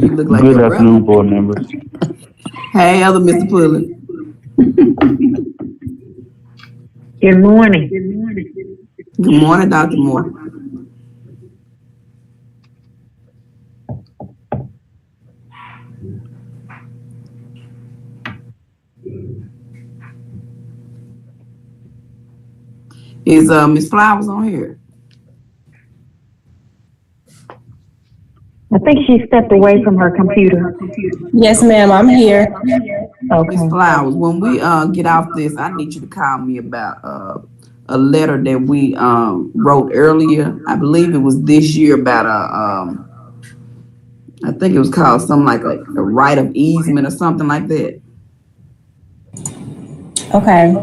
You look like Good your afternoon, brother. board members. Hey, other Mr. Pulley. Good morning. Good morning, Dr. Moore. Is Miss Flowers on here? I think she stepped away from her computer. Yes, ma'am, I'm here. Okay. Miss Flowers, when we get off this, I need you to call me about a letter that we wrote earlier. I believe it was this year about I think it was called something like a right of easement or something like that. Okay.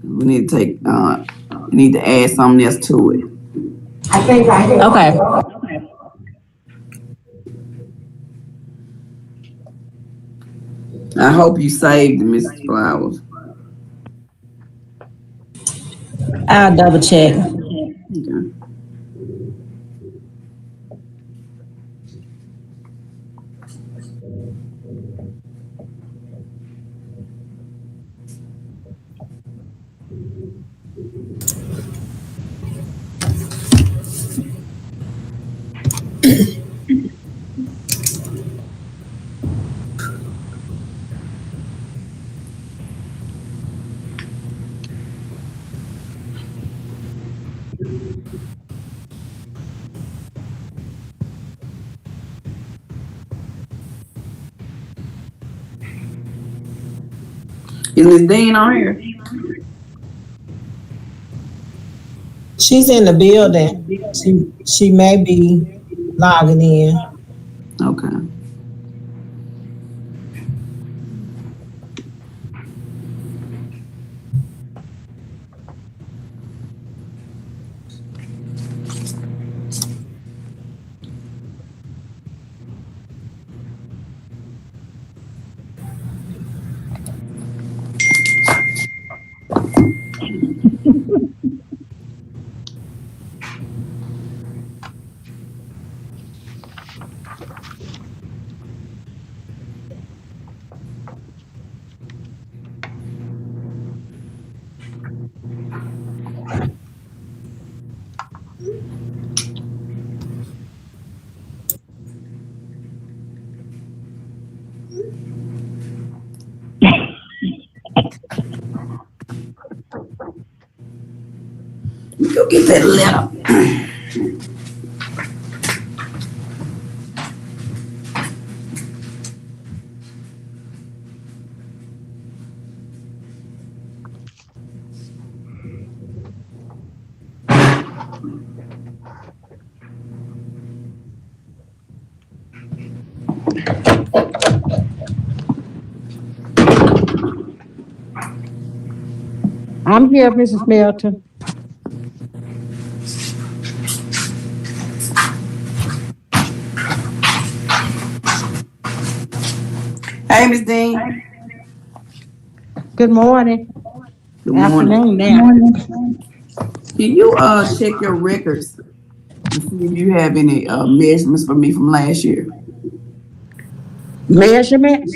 We need to take need to add something else to it. Okay. I hope you saved it, Mrs. Flowers. I'll double check. Okay. Is Miss Dean on here? She's in the building. She may be logging in. Okay. Go get that letter. I'm here, Mrs. Melton. Hey, Miss Dean. Good morning. Good morning. Afternoon now. Can you check your records and see if you have any measurements for me from last year? Measurements?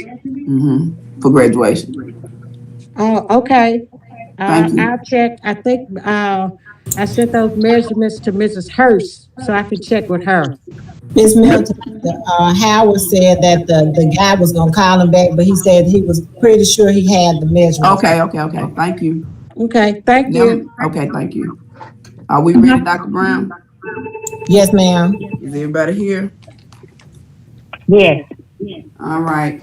For graduation. Oh, okay. Thank you. I'll check. I think I sent those measurements to Mrs. Hurst, so I can check with her. Ms. Milton, Howard said that the guy was gonna call him back, but he said he was pretty sure he had the measurements. Okay. Thank you. Okay, thank you. Okay, thank you. Are we ready, Dr. Brown? Yes, ma'am. Is everybody here? Yes. All right.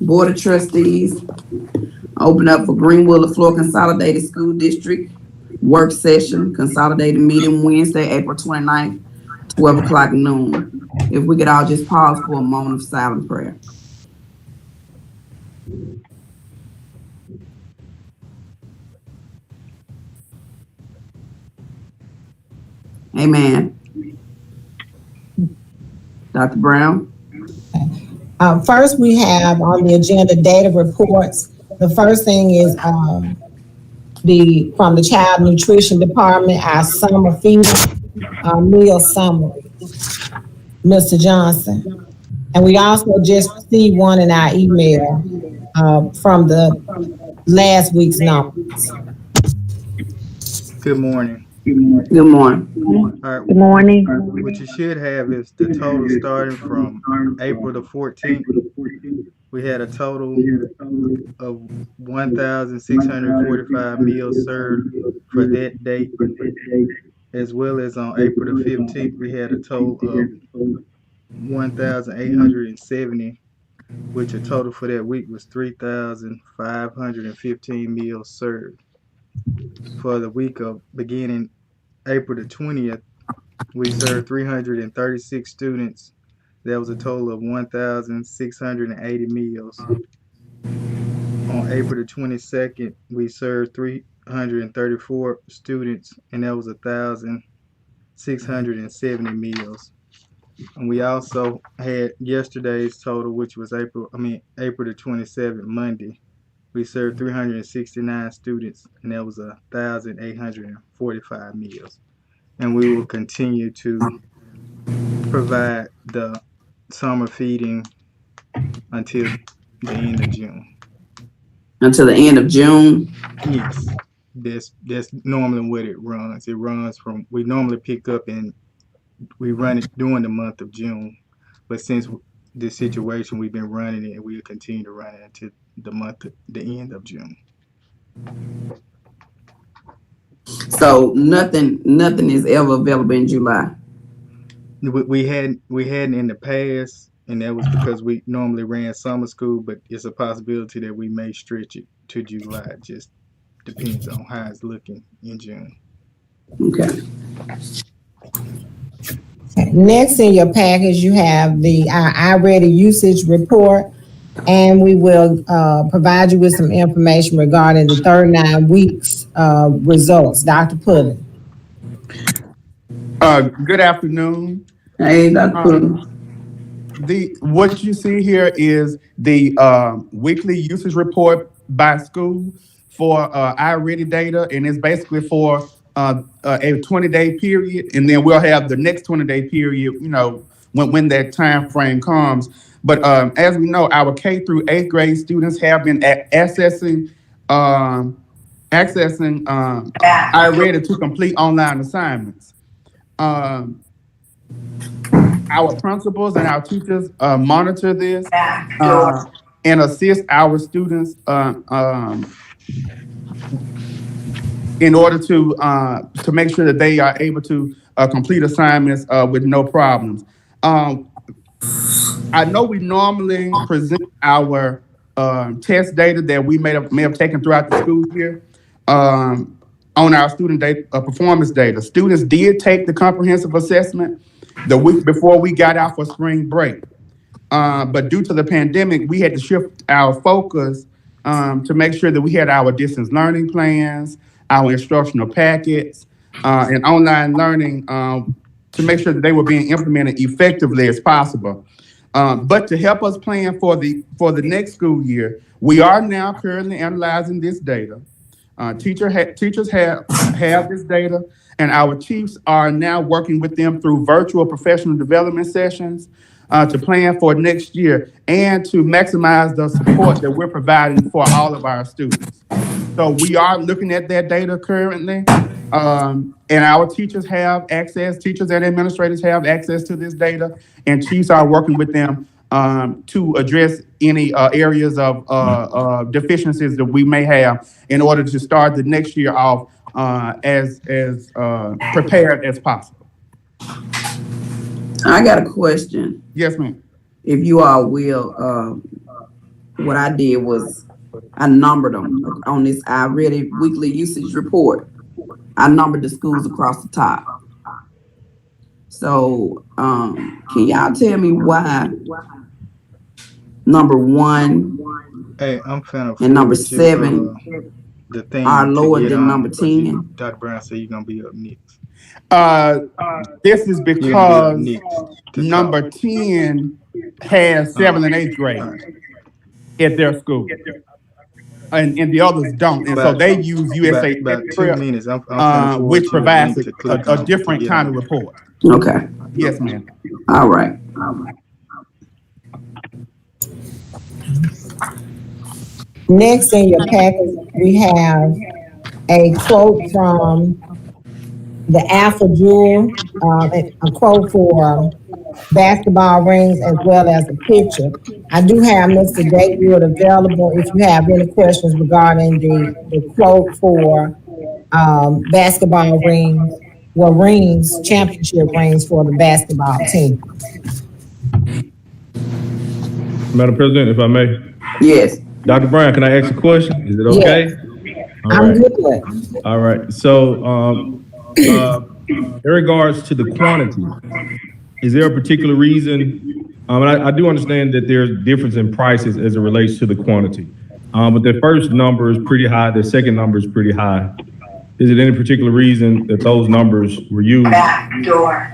Board of Trustees, open up for Greenwood Leflore Consolidated School District work session, consolidated meeting Wednesday, April 29th, 12 o'clock noon. If we could all just pause for a moment of silent prayer. Amen. Dr. Brown? First, we have on the agenda data reports. The first thing is from the Child Nutrition Department, our summer feeding meal summary, Mr. Johnson. And we also just received one in our email from the last week's numbers. Good morning. Good morning. All right, Good morning. what you should have is the total starting from April the 14th. We had a total of 1,645 meals served for that date, as well as on April the 15th, we had a total of 1,870, which a total for that week was 3,515 meals served. For the week of beginning April the 20th, we served 336 students. That was a total of 1,680 meals. On April the 22nd, we served 334 students, and that was 1,670 meals. And we also had yesterday's total, which was April the 27th, Monday. We served 369 students, and that was 1,845 meals. And we will continue to provide the summer feeding until the end of June. Until the end of June. Yes, that's normally what it runs. It runs from, we normally pick up and we run it during the month of June, but since this situation, we've been running it and we'll continue to run it until the end of June. So nothing is ever available in July. We hadn't in the past, and that was because we normally ran summer school, but it's a possibility that we may stretch it to July. It just depends on how it's looking in June. Okay. Next in your package, you have the iReady usage report, and we will provide you with some information regarding the 39 weeks results. Dr. Puddin. Good afternoon. Hey, Dr. Puddin. What you see here is the weekly usage report by school for iReady data, and it's basically for a 20-day period, and then we'll have the next 20-day period, when that time frame comes. But as we know, our K through 8th grade students have been accessing iReady to complete online assignments. Our principals and our teachers monitor this and assist our students in order to make sure that they are able to complete assignments with no problems. I know we normally present our test data that we may have taken throughout the school year on our student data, performance data. Students did take the comprehensive assessment the week before we got out for spring break. But due to the pandemic, we had to shift our focus to make sure that we had our distance learning plans, our instructional packets, and online learning to make sure that they were being implemented effectively as possible. But to help us plan for the next school year, we are now currently analyzing this data. Teachers have this data, and our chiefs are now working with them through virtual professional development sessions to plan for next year and to maximize the support that we're providing for all of our students. So we are looking at that data currently, and our teachers have access, teachers and administrators have access to this data, and chiefs are working with them to address any areas of deficiencies that we may have in order to start the next year off as prepared as possible. I got a question. Yes, ma'am. If you all will, what I did was I numbered them on this iReady weekly usage report. I numbered the schools across the top. So can y'all tell me why number 1 Hey, I'm finna and number 7 the thing are lower to get than on, number 10? Dr. Brown said you're gonna be up next. This is because number 10 has 7th and 8th grade at their school. and the others don't. And so About- they use USA about 2 Prep, minutes. I'm finna forward which you the provides link to click on a to different get kind on. of report. Okay. Yes, ma'am. All right. Next in your package, we have a quote from the Alpha Jewel, a quote for basketball rings as well as a picture. I do have Mr. Gatewood available if you have any questions regarding the quote for basketball rings, championship rings for the basketball team. Madam President, if I may. Yes. Dr. Brown, can I ask a question? Is it okay? All I'm right. good. All right. So, in regards to the quantity, is there a particular reason? And I do understand that there's difference in prices as it relates to the quantity. But the first number is pretty high. The second number is pretty high. Is it any particular reason that those numbers were used? Back door.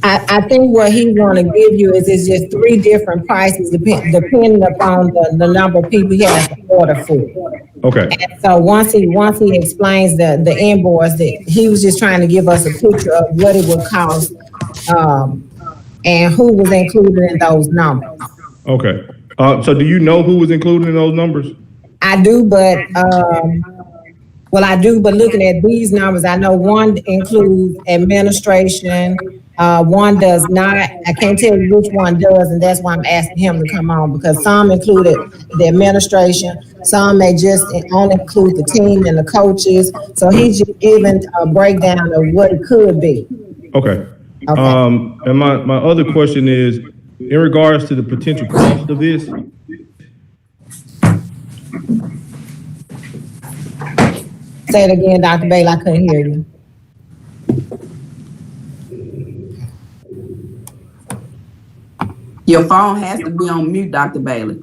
I think what he's going to give you is it's just three different prices depending upon the number of people he has to order for. Okay. And so once he explains the invoice, that he was just trying to give us a picture of what it would cost, and who was included in those numbers. Okay. So do you know who was included in those numbers? I do, but looking at these numbers, I know one includes administration, one does not. I can't tell you which one does, and that's why I'm asking him to come on, because some included the administration, some may just only include the team and the coaches. So he's just giving a breakdown of what it could be. Okay. Okay. And my other question is, in regards to the potential cost of this, Say it again, Dr. Bailey, I couldn't hear you. Your phone has to be on mute, Dr. Bailey.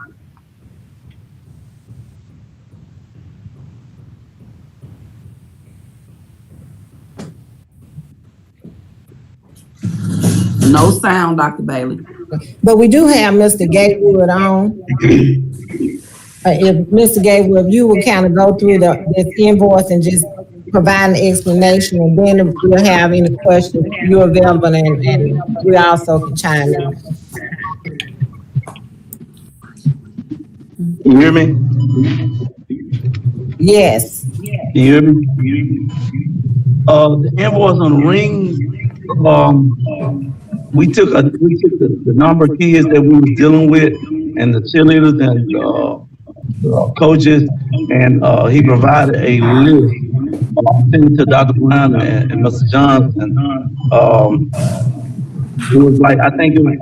No sound, Dr. Bailey. But we do have Mr. Gatewood on. If Mr. Gatewood, if you would kind of go through this invoice and just provide an explanation, and then if you have any questions, you're available, and we also can chime in. You hear me? Yes. You hear me? The invoice on the rings, we took the number of kids that we were dealing with and the cheerleaders and coaches, and he provided a list. Sent it to Dr. Brown and Mr. Johnson. It was like, I think it was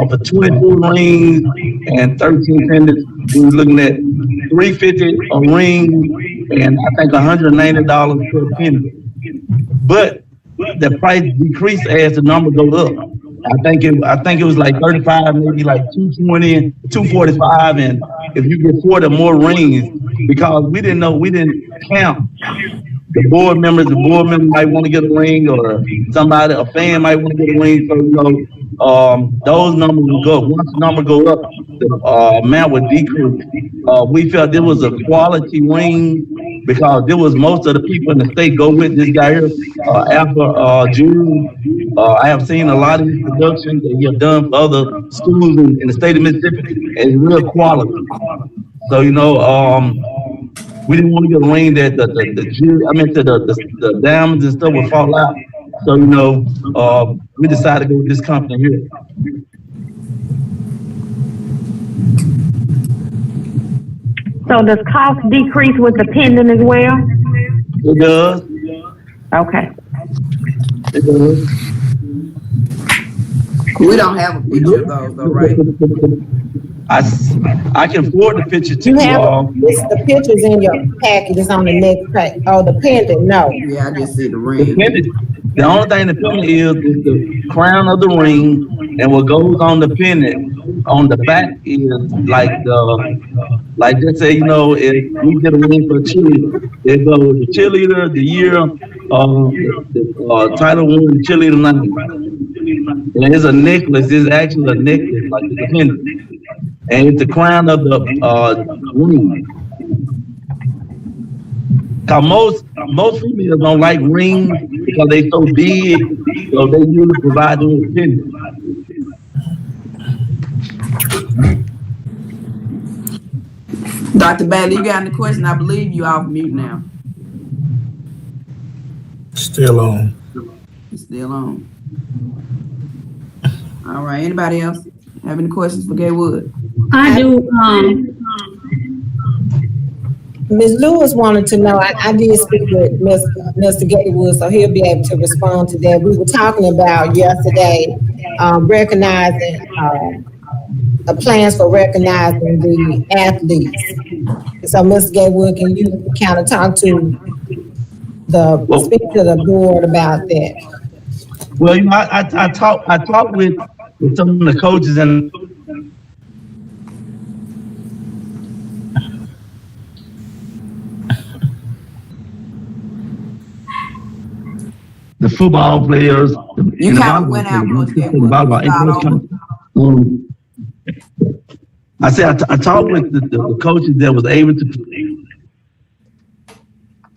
for 22 rings and 13 pendants. We were looking at $350 a ring and I think $190 per pendant. But the price decreased as the number goes up. I think it was like 35, maybe like 220, 245, and if you get 40 more rings, because we didn't count the board members might want to get a ring, or a fan might want to get a ring. So those numbers will go up. Once the number go up, the amount would decrease. We felt there was a quality ring because there was most of the people in the state go with this guy here, after June. I have seen a lot of his productions that he have done for other schools in the state of Mississippi, and it's real quality. So we didn't want to get a ring that the diamonds and stuff would fall out. So we decided to go with this company here. So does cost decrease with the pendant as well? It does. Okay. It does. We don't have a picture of those though, right? I can forward the picture to You you have all. the pictures in your package. It's on the next page. Oh, the pendant, no. Yeah, I just see the The ring. pendant, the only thing the pendant is the crown of the ring, and what goes on the pendant on the back is like just say, if we get a ring for a cheerleader, it goes the cheerleader, the year, the title one, cheerleader 9. And it's a necklace. It's actually a necklace, like it's a pendant, and it's the crown of the ring. Cause most females don't like rings because they so big, so they usually provide them with pendants. Dr. Bailey, you got any question? I believe you off mute now. Still on. It's still on. All right. Anybody else have any questions for Greenwood? I do. Ms. Lewis wanted to know, I did speak with Mr. Gatewood, so he'll be able to respond to that. We were talking about yesterday, recognizing, plans for recognizing the athletes. So Mr. Gatewood, can you kind of speak to the board about that? Well, you know, I talked with some of the coaches and the football players. You kind of went out, Coach Gatewood. I said I talked with the coaches that was able to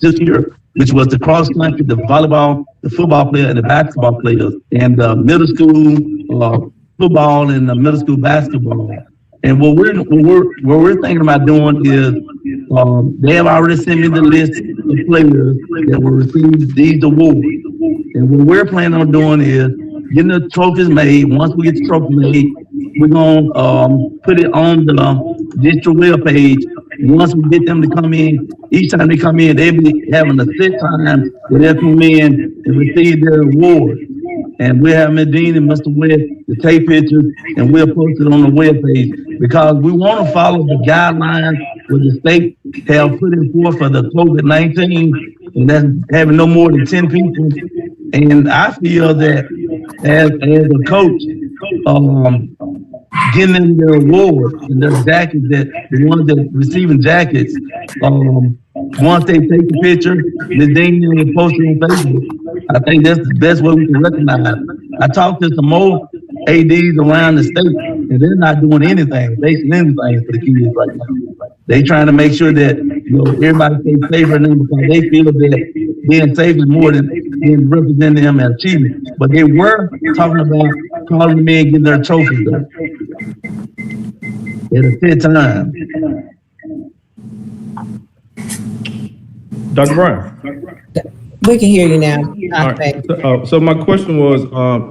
this year, which was the cross country, the volleyball, the football player, and the basketball players, and the middle school football and the middle school basketball. And what we're thinking about doing is they have already sent me the list of players that will receive these awards. And what we're planning on doing is getting the trophies made. Once we get the trophy made, we're gonna put it on the district web page. Once we get them to come in, each time they come in, they'll be having a set time where they'll come in and receive their award. And we'll have Ms. Dean and Mr. West to take pictures, and we'll post it on the web page because we want to follow the guidelines what the state have put in forth for the COVID-19, and that's having no more than 10 people. And I feel that as a coach, getting them their awards and their jackets, that the ones that receiving jackets, once they take the picture, then they will post it on Facebook. I think that's the best way we can recognize. I talked to some more ADs around the state, and they're not doing anything, basically anything for the kids right now. They trying to make sure that everybody stays safer than them because they feel that being safe is more than representing them as achievement. But they were talking about calling them in and getting their trophies done at a set time. Dr. Brown. We can hear you now. All right. So my question was,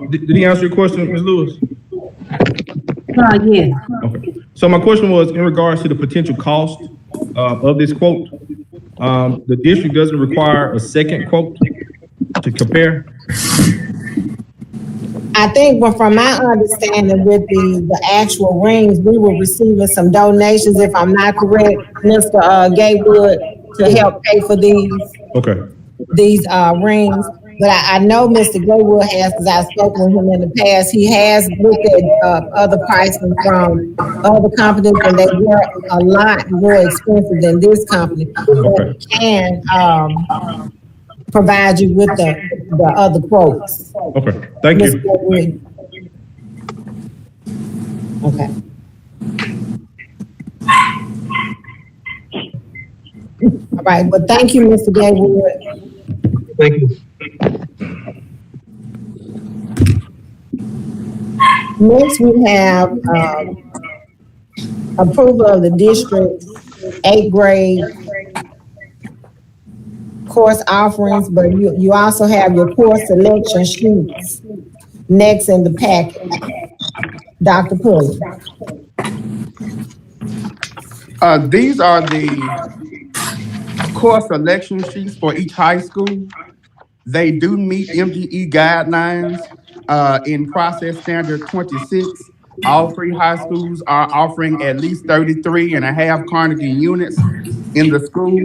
did he answer your question, Ms. Lewis? Yeah. Okay. So my question was in regards to the potential cost of this quote. The district doesn't require a second quote to compare. I think, but from my understanding with the actual rings, we were receiving some donations, if I'm not correct, Mr. Gatewood, to help pay for these. Okay. These rings. But I know Mr. Greenwood has, because I've spoken with him in the past, he has looked at other pricing from other companies, and they were a lot more expensive than this company. But he can provide you with the other quotes. Okay, thank you. Okay. All right, well, thank you, Mr. Greenwood. Thank you. Next, we have approval of the district 8th grade course offerings, but you also have your course selection sheets next in the packet. Dr. Pulley. These are the course selection sheets for each high school. They do meet MGE guidelines in process standard 26. All three high schools are offering at least 33 and a half Carnegie units in the school.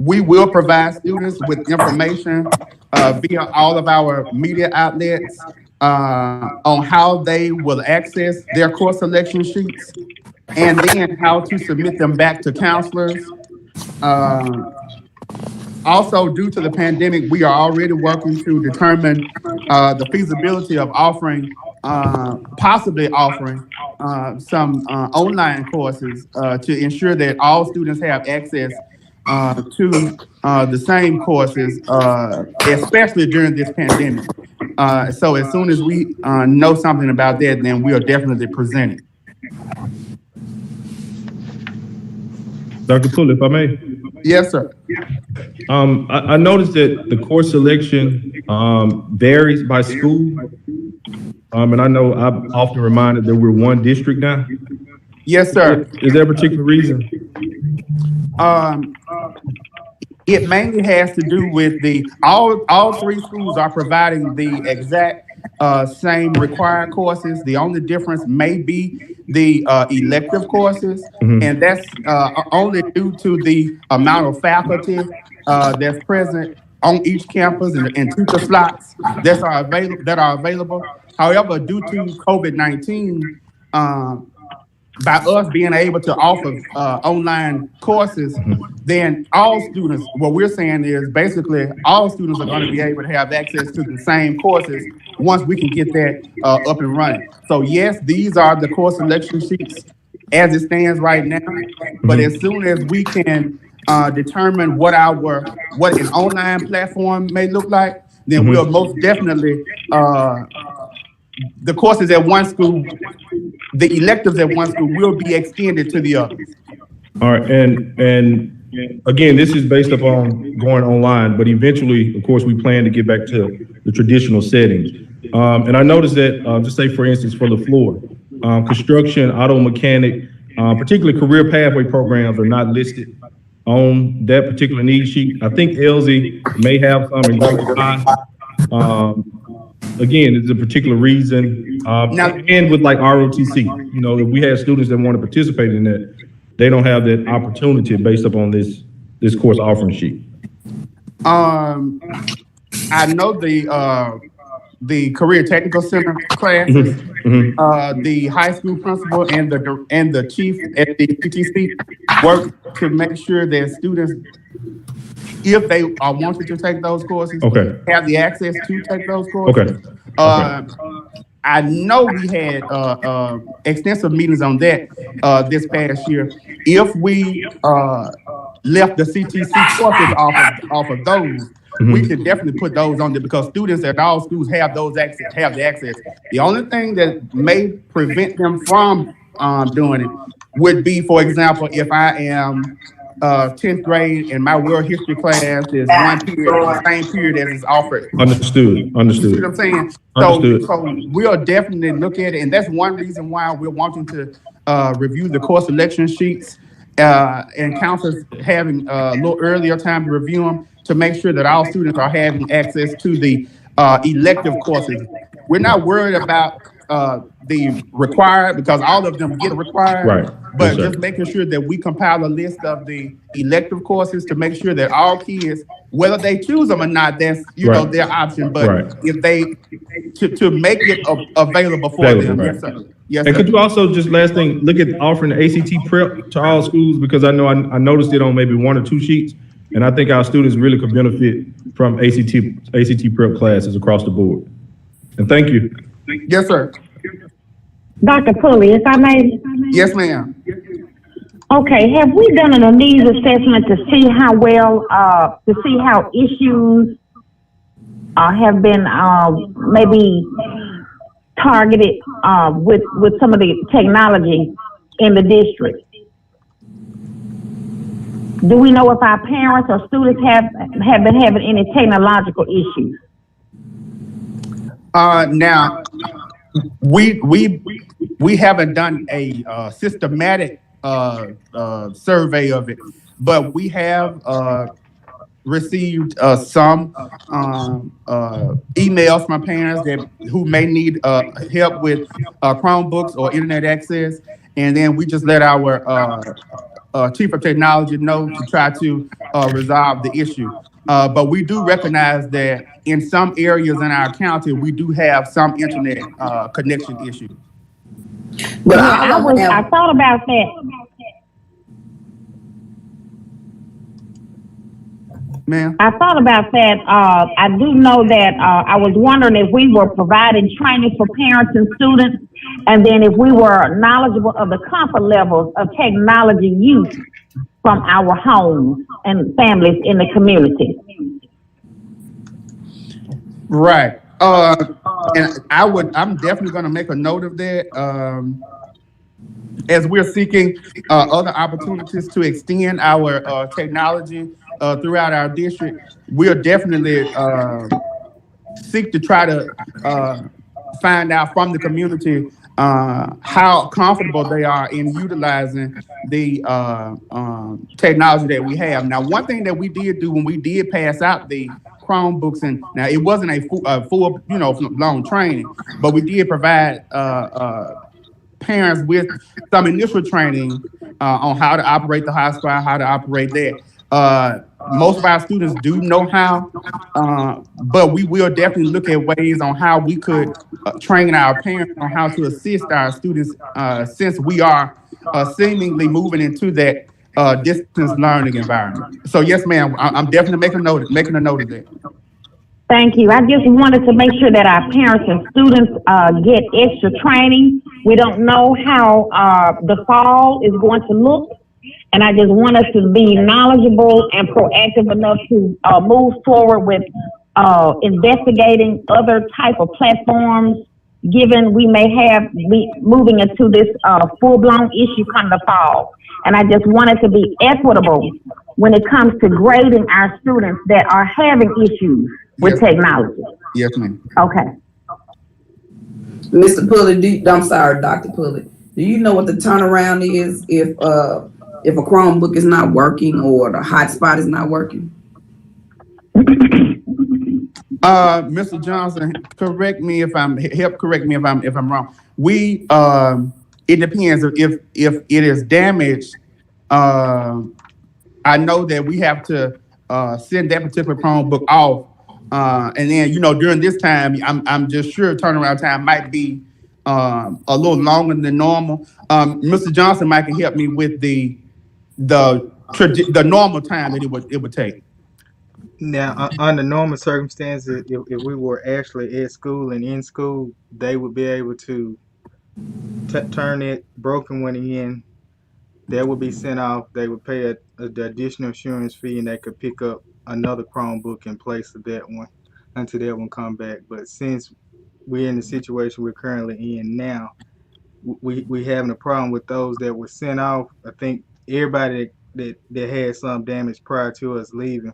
We will provide students with information via all of our media outlets on how they will access their course selection sheets and then how to submit them back to counselors. Also, due to the pandemic, we are already working to determine the feasibility of offering, possibly offering some online courses to ensure that all students have access to the same courses, especially during this pandemic. So as soon as we know something about that, then we'll definitely present it. Dr. Pull, if I may. Yes, sir. I noticed that the course selection varies by school. And I know I'm often reminded that we're one district now. Yes, sir. Is there a particular reason? It mainly has to do with all three schools are providing the exact same required courses. The only difference may be the elective courses, and that's only due to the amount of faculty that's present on each campus and teacher slots that are available. However, due to COVID-19, by us being able to offer online courses, then all students, what we're saying is basically all students are going to be able to have access to the same courses once we can get that up and running. So yes, these are the course selection sheets as it stands right now, but as soon as we can determine what an online platform may look like, then we'll most definitely the courses at one school, the electives at one school will be extended to the others. All right, and again, this is based upon going online, but eventually, of course, we plan to get back to the traditional settings. And I noticed that, just say for instance, for Leflore, construction, auto mechanic, particularly career pathway programs are not listed on that particular need sheet. I think LZ may have some in grade 5. Again, it's a particular reason. And with like ROTC, you know, if we have students that want to participate in that, they don't have that opportunity based upon this course offering sheet. I know the career technical center classes, the high school principal and the chief at the PTC work to make sure that students, if they are wanting to take those courses, have the access to take those courses. I know we had extensive meetings on that this past year. If we left the CTC courses off of those, we could definitely put those on there because students at all schools have the access. The only thing that may prevent them from doing it would be, for example, if I am 10th grade and my world history class is one period, the same period as is offered. Understood. You see what I'm saying? So we'll definitely look at it, and that's one reason why we're wanting to review the course selection sheets and counselors having a little earlier time to review them to make sure that all students are having access to the elective courses. We're not worried about the required because all of them get required. Right. But just making sure that we compile a list of the elective courses to make sure that all kids, whether they choose them or not, that's know their option. But if they to make it available for them, yes, sir. Yes, and sir. could you also just last thing look at offering the ACT prep to all schools, because I know I noticed it on maybe 1 or 2 sheets, and I think our students really could benefit from ACT prep classes across the board. And thank you. Yes, sir. Dr. Pulley, if I may. Yes, ma'am. Okay, have we done a needs assessment to see how issues have been maybe targeted with some of the technology in the district? Do we know if our parents or students have been having any technological issues? Now, we haven't done a systematic survey of it, but we have received some emails from parents who may need help with Chromebooks or internet access, and then we just let our chief of technology know to try to resolve the issue. But we do recognize that in some areas in our county, we do have some internet connection issues. But I thought about that. Ma'am? I thought about that. I do know that I was wondering if we were providing training for parents and students, and then if we were knowledgeable of the comfort levels of technology use from our homes. and families in the community. Right. And I'm definitely going to make a note of that. As we're seeking other opportunities to extend our technology throughout our district, we'll definitely seek to try to find out from the community how comfortable they are in utilizing the technology that we have. Now, one thing that we did do when we did pass out the Chromebooks, and now it wasn't a full, long training, but we did provide parents with some initial training on how to operate the hotspot, how to operate that. Most of our students do know how, but we will definitely look at ways on how we could train our parents on how to assist our students since we are seemingly moving into that distance learning environment. So yes, ma'am, I'm definitely making a note of that. Thank you. I just wanted to make sure that our parents and students get extra training. We don't know how the fall is going to look, and I just want us to be knowledgeable and proactive enough to move forward with investigating other type of platforms, given we may be moving into this full-blown issue come the fall. And I just wanted to be equitable when it comes to grading our students that are having issues with technology. Yes, ma'am. Okay. Mr. Pulley, I'm sorry, Dr. Pulley. Do you know what the turnaround is if a Chromebook is not working or the hotspot is not working? Mr. Johnson, correct me if I'm wrong. We it depends if it is damaged. I know that we have to send that particular Chromebook off. And then, during this time, I'm just sure turnaround time might be a little longer than normal. Mr. Johnson might can help me with the normal time that it would take. Now, under normal circumstances, if we were actually at school and in school, they would be able to turn that broken one in. That would be sent off. They would pay the additional insurance fee, and they could pick up another Chromebook in place of that one until that one come back. But since we're in the situation we're currently in now, we having a problem with those that were sent off. I think everybody that had some damage prior to us leaving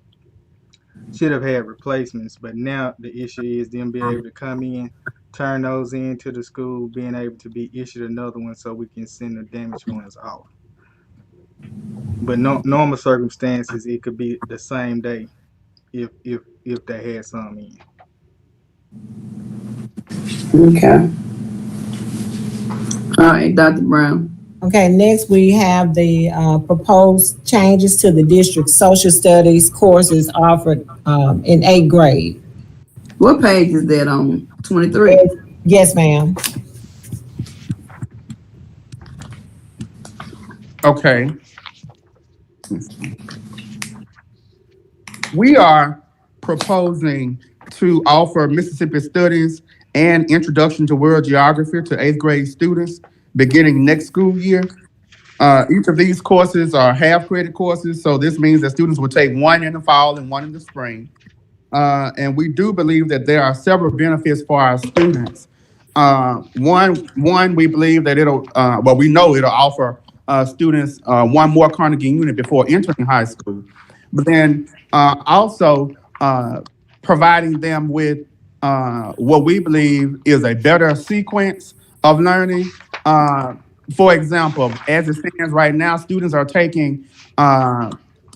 should have had replacements. But now the issue is them being able to come in, turn those into the school, being able to be issued another one so we can send the damaged ones off. But normal circumstances, it could be the same day if they had some in. Okay. All right, Dr. Brown. Okay, next we have the proposed changes to the district social studies courses offered in 8th grade. What page is that on? 23? Yes, ma'am. Okay. We are proposing to offer Mississippi Studies and Introduction to World Geography to 8th grade students beginning next school year. Each of these courses are half credit courses, so this means that students will take one in the fall and one in the spring. And we do believe that there are several benefits for our students. One, we believe that we know it'll offer students one more Carnegie unit before entering high school. But then also providing them with what we believe is a better sequence of learning. For example, as it stands right now, students are taking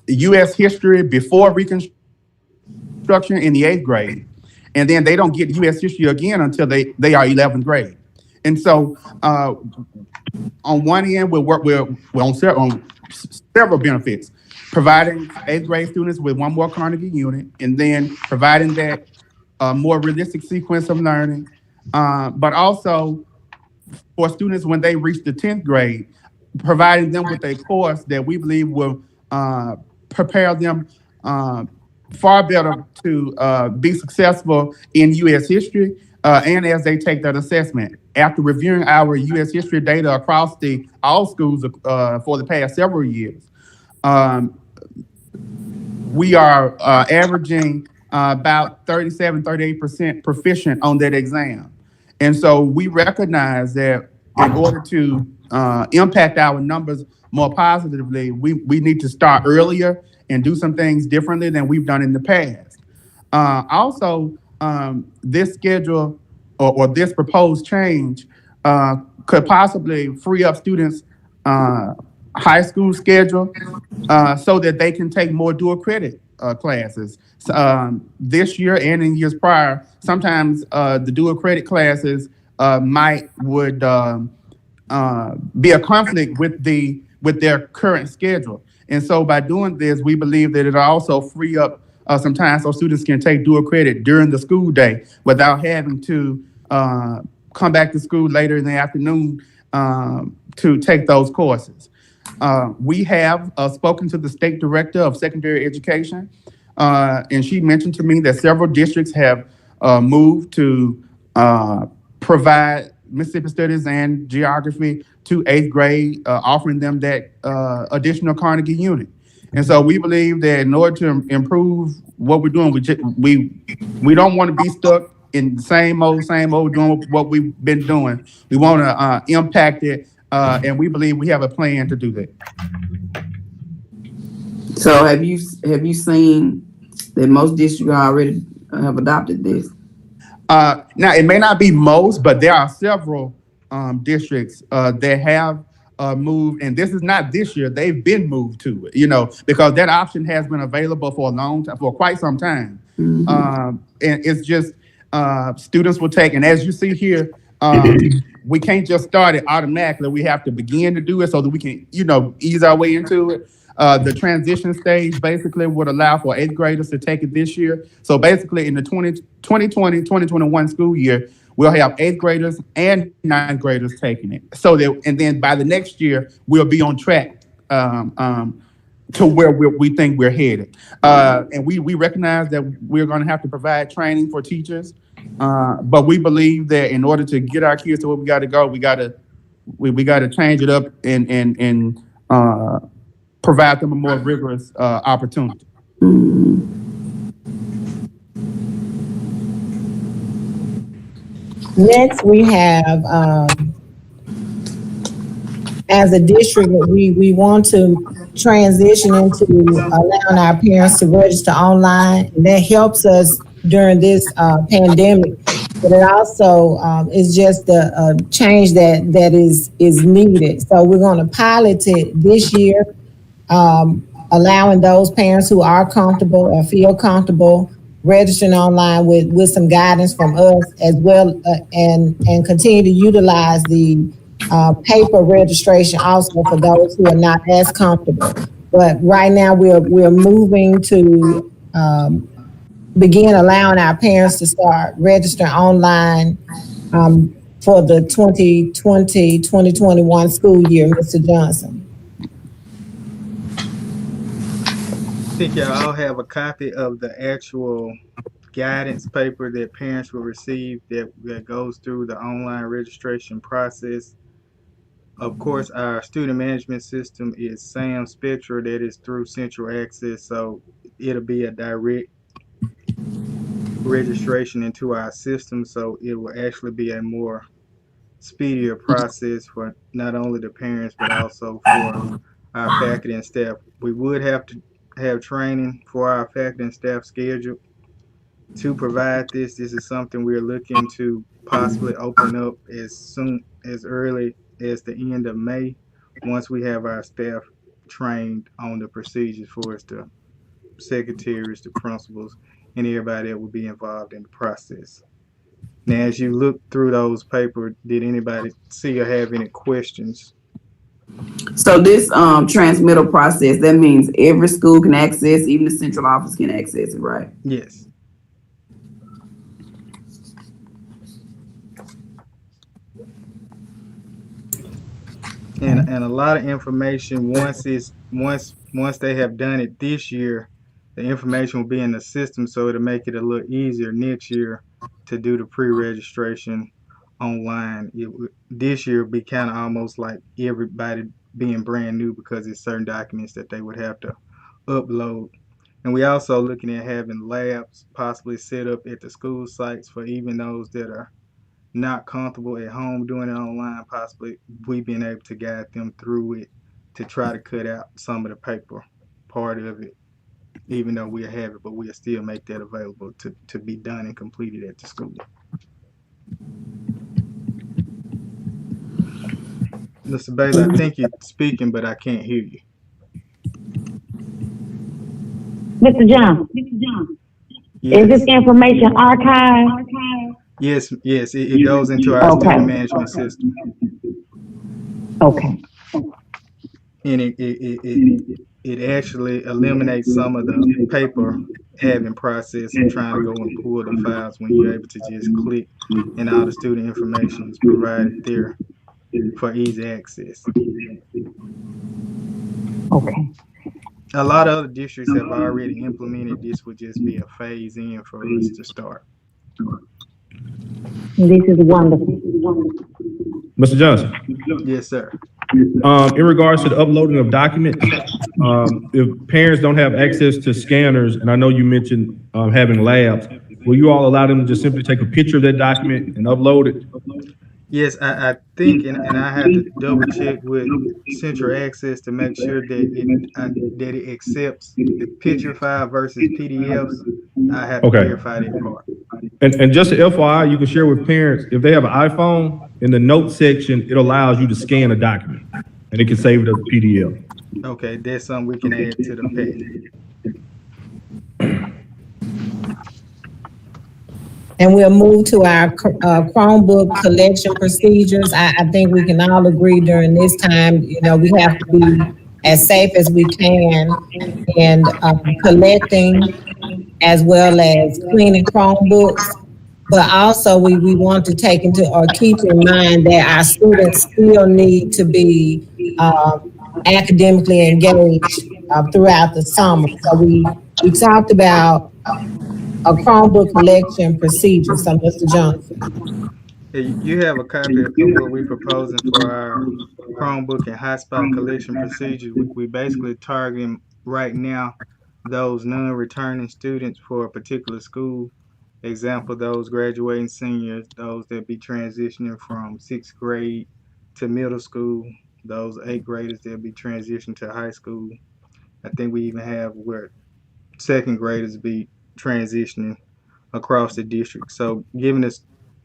U.S. history before Reconstruction in the 8th grade. And then they don't get U.S. history again until they are 11th grade. And so on one end, we're on several benefits, providing 8th grade students with one more Carnegie unit, and then providing that more realistic sequence of learning, but also for students when they reach the 10th grade, providing them with a course that we believe will prepare them far better to be successful in U.S. history and as they take that assessment. After reviewing our U.S. history data across all schools for the past several years, we are averaging about 38% proficient on that exam. And so we recognize that in order to impact our numbers more positively, we need to start earlier and do some things differently than we've done in the past. Also, this schedule or this proposed change could possibly free up students' high school schedule so that they can take more dual credit classes. So, this year and in years prior, sometimes the dual credit classes might would be a conflict with their current schedule. And so by doing this, we believe that it'll also free up some time so students can take dual credit during the school day without having to come back to school later in the afternoon to take those courses. We have spoken to the state director of secondary education, and she mentioned to me that several districts have moved to provide Mississippi Studies and Geography to eighth grade, offering them that additional Carnegie unit. And so we believe that in order to improve what we're doing, we don't want to be stuck in the same old doing what we've been doing. We want to impact it, and we believe we have a plan to do that. So have you seen that most districts already have adopted this? Now, it may not be most, but there are several districts that have moved, and this is not this year. They've been moved to it, because that option has been available for a long time, for quite some time. And it's just students will take, and as you see here, we can't just start it automatically. We have to begin to do it so that we can, ease our way into it. The transition stage basically would allow for eighth graders to take it this year. So basically in the 2020-2021 school year, we'll have eighth graders and ninth graders taking it. And then by the next year, we'll be on track to where we think we're headed. And we recognize that we're going to have to provide training for teachers. But we believe that in order to get our kids to where we got to go, we got to change it up and provide them a more rigorous opportunity. Next, we have, as a district, we want to transition into allowing our parents to register online. And that helps us during this pandemic. But it also is just a change that is needed. So we're going to pilot it this year, allowing those parents who are comfortable or feel comfortable registering online with some guidance from us as well, and continue to utilize the paper registration also for those who are not as comfortable. But right now we're moving to begin allowing our parents to start registering online for the 2020-2021 school year, Mr. Johnson. I think y'all all have a copy of the actual guidance paper that parents will receive that goes through the online registration process. Of course, our student management system is SAM Spectra, that is through Central Access, so it'll be a direct registration into our system, so it will actually be a more speedier process for not only the parents but also for our faculty and staff. We would have to have training for our faculty and staff scheduled to provide this. This is something we're looking to possibly open up as early as the end of May, once we have our staff trained on the procedures for us, the secretaries, the principals, and everybody that will be involved in the process. Now, as you look through those papers, did anybody see or have any questions? So this transmittal process, that means every school can access, even the central office can access it, right? Yes. And a lot of information, once they have done it this year, the information will be in the system, so it'll make it a little easier next year to do the pre-registration online. This year will be kind of almost like everybody being brand new, because it's certain documents that they would have to upload. And we also looking at having labs possibly set up at the school sites for even those that are not comfortable at home doing it online. Possibly we being able to guide them through it to try to cut out some of the paper part of it, even though we have it, but we'll still make that available to be done and completed at the school. Mr. Bailey, I think you're speaking, but I can't hear you. Mr. Johnson, is this Yes, information archived? yes, yes. It goes into our Okay, student management system, okay, and it actually eliminates some of the paper having process of trying to go and pull the files when you're able to just click and all the student information is provided there for easy access. okay. A lot of other districts have already implemented this. Would just be a phase in for us to start. This is wonderful. Mr. Johnson, Yes, sir. in regards to the uploading of documents, if parents don't have access to scanners, and I know you mentioned having labs, will you all allow them to just simply take a picture of that document and upload it? Yes, I think, and I have to double check with Central Access to make sure that it accepts the picture file versus PDFs. I have to Okay. verify that part. And just an FYI, you can share with parents, if they have an iPhone, in the notes section, it allows you to scan a document and it can save it as a PDF. Okay, that's something we can add to the pack. And we'll move to our Chromebook collection procedures. I think we can all agree during this time, we have to be as safe as we can in collecting as well as cleaning Chromebooks. But also we want to take into or keep in mind that our students still need to be academically engaged throughout the summer. So we talked about a Chromebook collection procedure. So, Mr. Johnson. Hey, you have a copy of what we're proposing for our Chromebook and hotspot collection procedure. We basically targeting right now those non-returning students for a particular school. Example, those graduating seniors, those that be transitioning from 6th grade to middle school, those 8th graders that be transitioning to high school. I think we even have where 2nd graders be transitioning across the district. So giving the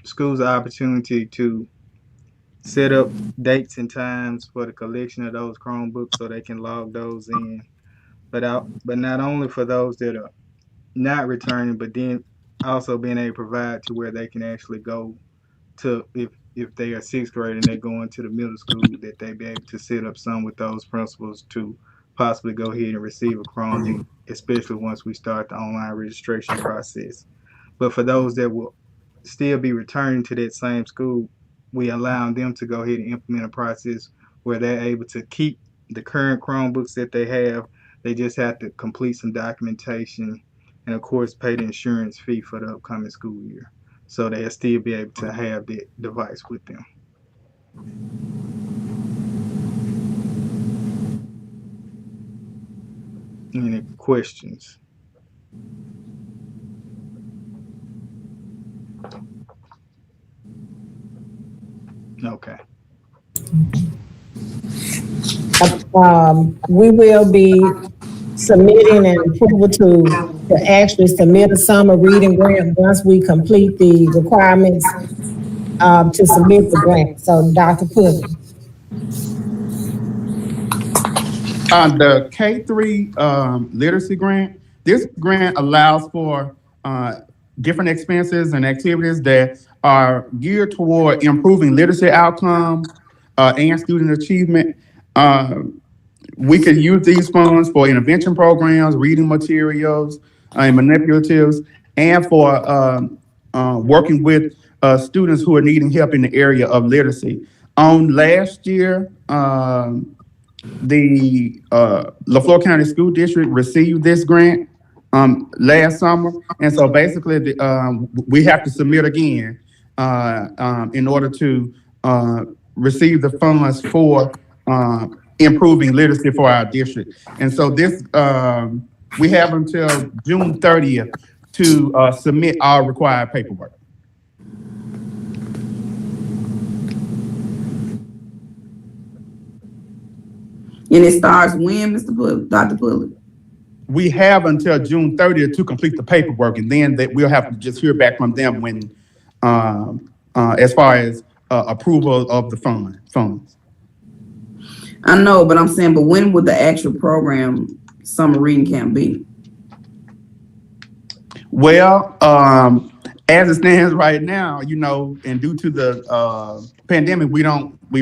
schools the opportunity to set up dates and times for the collection of those Chromebooks so they can log those in. But not only for those that are not returning, but then also being able to provide to where they can actually go to if they are 6th grade and they're going to the middle school, that they be able to set up some with those principals to possibly go ahead and receive a Chromebook, especially once we start the online registration process. But for those that will still be returning to that same school, we allow them to go ahead and implement a process where they're able to keep the current Chromebooks that they have. They just have to complete some documentation and, of course, pay the insurance fee for the upcoming school year. So they'll still be able to have that device with them. Any questions? Okay. We will be submitting an approval to actually submit a summer reading grant once we complete the requirements to submit the grant. So, Dr. Pudding. The K-3 literacy grant, this grant allows for different expenses and activities that are geared toward improving literacy outcomes and student achievement. We could use these funds for intervention programs, reading materials, and manipulatives, and for working with students who are needing help in the area of literacy. Last year, the Leflore County School District received this grant last summer, and so basically we have to submit again in order to receive the funds for improving literacy for our district. And so this We have until June 30th to submit all required paperwork. And it starts when, Dr. Pulley? We have until June 30th to complete the paperwork, and then we'll have to just hear back from them when, as far as approval of the funds. I know, but I'm saying, but when would the actual program, summer reading camp, be? Well, as it stands right now, and due to the pandemic, we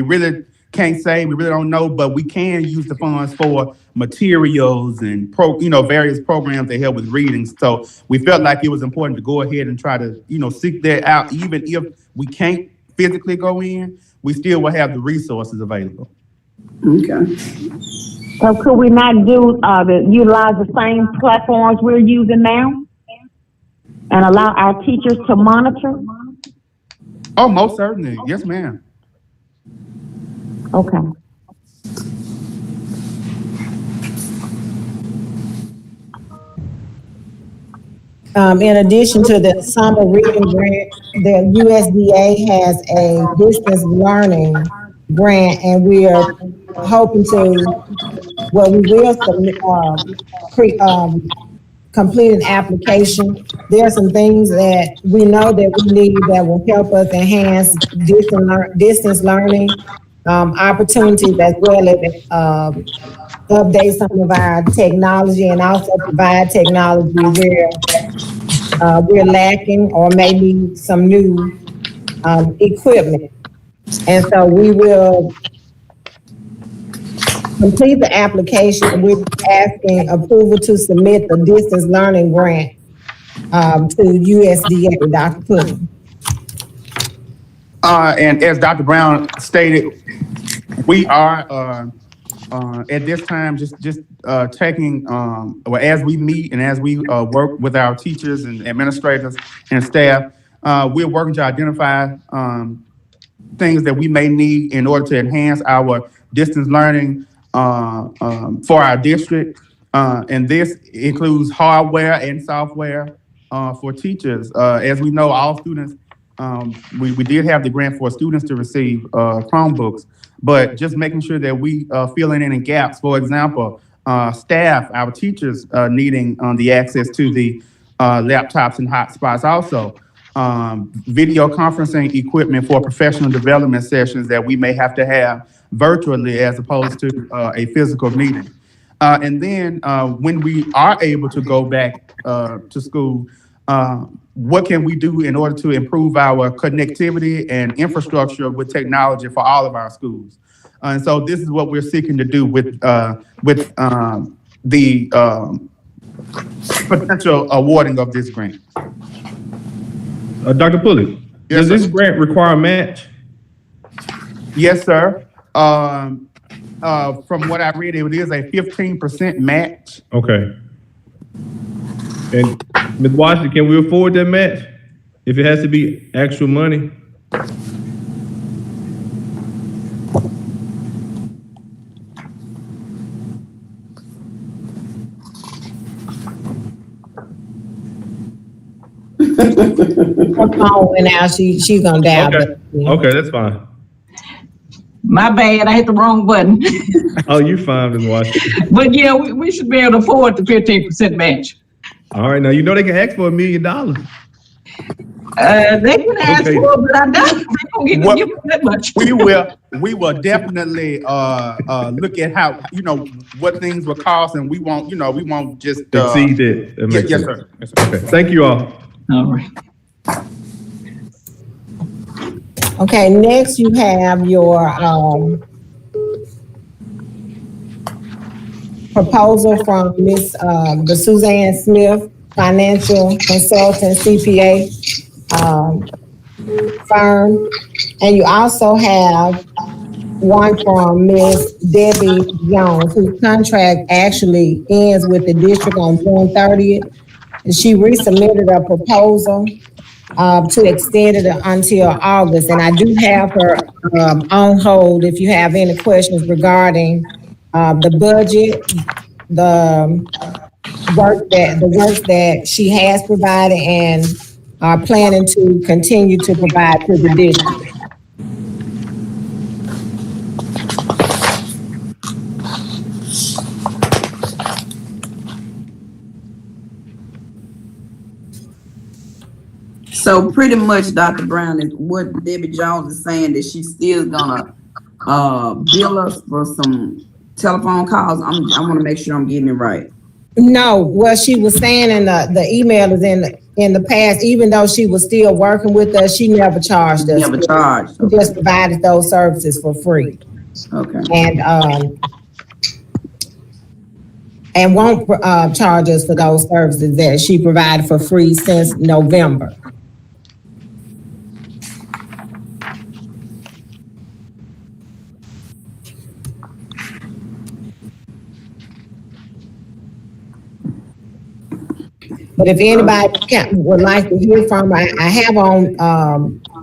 really can't say, we really don't know, but we can use the funds for materials and various programs that help with reading. So we felt like it was important to go ahead and try to, seek that out. Even if we can't physically go in, we still will have the resources available. Okay. So could we not utilize the same platforms we're using now and allow our teachers to monitor? Oh, most certainly. Yes, ma'am. Okay. In addition to the summer reading grant, the USDA has a distance learning grant, and we are hoping to, we will submit, complete an application. There are some things that we know that we need that will help us enhance distance learning opportunities, as well as update some of our technology and also provide technology where we're lacking or maybe some new equipment. And so we will complete the application. We're asking approval to submit the distance learning grant to USDA, Dr. Pulley. And as Dr. Brown stated, we are at this time just taking, as we meet and as we work with our teachers and administrators and staff, we're working to identify things that we may need in order to enhance our distance learning for our district. And this includes hardware and software for teachers. As we know, all students, we did have the grant for students to receive Chromebooks, but just making sure that we fill in any gaps. For example, staff, our teachers needing the access to the laptops and hotspots. Also, video conferencing equipment for professional development sessions that we may have to have virtually as opposed to a physical meeting. And then when we are able to go back to school, what can we do in order to improve our connectivity and infrastructure with technology for all of our schools? And so this is what we're seeking to do with the potential awarding of this grant. Dr. Pulley, yes, does this grant require a match? Yes, sir. From what I read, it is a 15% match. Okay. And Ms. Washington, can we afford that match if it has to be actual money? Her phone went out. She's gonna dial. Okay. Okay, that's fine. My bad, I hit the wrong button. Oh, you're fine, Ms. Washington. But yeah, we should be able to afford the 15% match. All right, now you know they can ask for $1 million. They can ask for it, but I doubt they gonna give that much. We will definitely look at how what things will cost, and we won't just exceed it. Yes, sir. Okay, thank you all. All right. Okay, next you have your proposal from the Suzanne Smith Financial Consultant CPA firm, and you also have one from Ms. Debbie Jones, whose contract actually ends with the district on June 30th. And she resubmitted a proposal to extend it until August. And I do have her on hold if you have any questions regarding the budget, the the work that she has provided and are planning to continue to provide to the district. So pretty much, Dr. Brown, is what Debbie Jones is saying, that she's still gonna bill us for some telephone calls. I want to make sure I'm getting it right. No, what she was saying in the email is in the past, even though she was still working with us, she never charged us. Never charged. She just provided those services for free. Okay. And won't charge us for those services that she provided for free since November. But if anybody would like to hear from her, I have on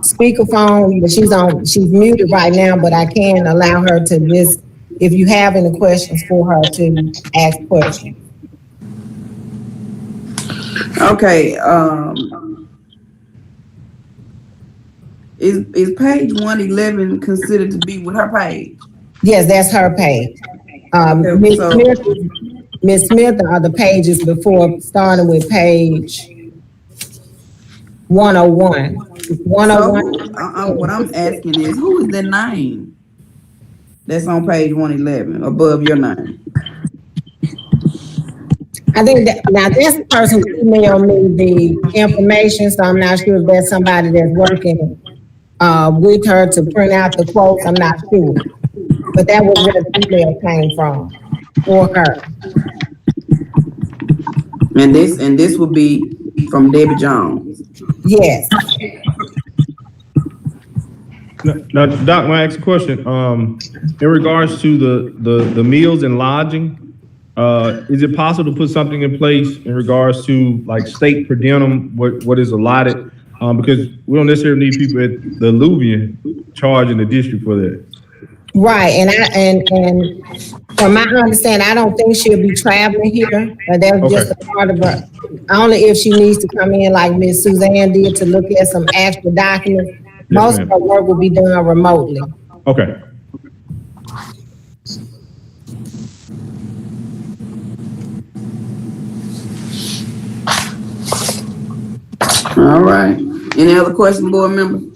speakerphone, but she's muted right now, but I can allow her to just, if you have any questions for her, to ask questions. Okay, is page 111 considered to be with her page? Yes, that's her page. Ms. Smith are the pages before, starting with page 101. 101. So, what I'm asking is, who is the name that's on page 111 above your name? I think that now this person emailed me the information, so I'm not sure if that's somebody that's working with her to print out the quotes. I'm not sure, but that was where the email came from for her. And this would be from Debbie Jones. Yes. Now, Doc, may I ask a question? In regards to the meals and lodging, is it possible to put something in place in regards to like state per diem, what is allotted? Because we don't necessarily need people at the Alluvion charging the district for that. Right, and from my understanding, I don't think she'll be traveling here, but that's just a part of her. Only if she needs to come in, like Miss Suzanne did, to look at some actual documents. Yes, most of her work will be done remotely. Okay. All right. Any other questions, board members?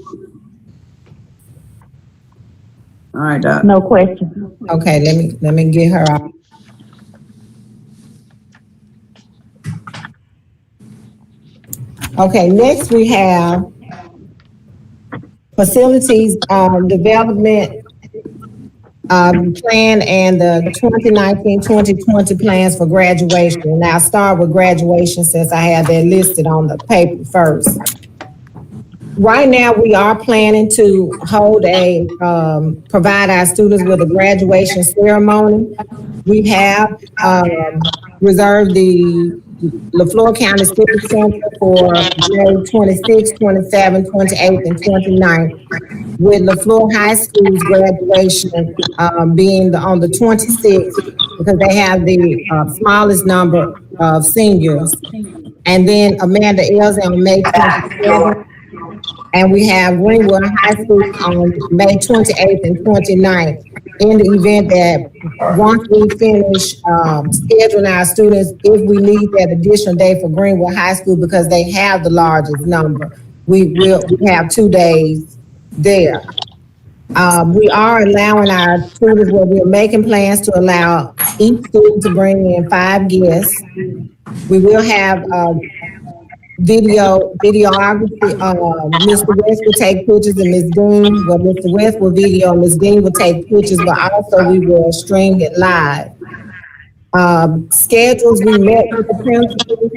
All right, Doc. No question. Okay, let me get her out. Okay, next we have facilities development plan and the 2019-2020 plans for graduation. And I'll start with graduation since I have that listed on the paper first. Right now, we are planning to hold provide our students with a graduation ceremony. We have reserved the Leflore County Civic Center for May 26th, 27th, 28th, and 29th, with Leflore High School's graduation being on the 26th, because they have the smallest number of seniors. And then Amanda Ells on May 27th. And we have Greenwood High School on May 28th and 29th. In the event that once we finish scheduling our students, if we need that additional day for Greenwood High School because they have the largest number, we have 2 days there. We are allowing our students, we're making plans to allow each student to bring in 5 guests. We will have videography. Mr. West will take pictures and Ms. Dean, well, Mr. West will video, Ms. Dean will take pictures, but also we will stream it live. Schedules, we met with the principals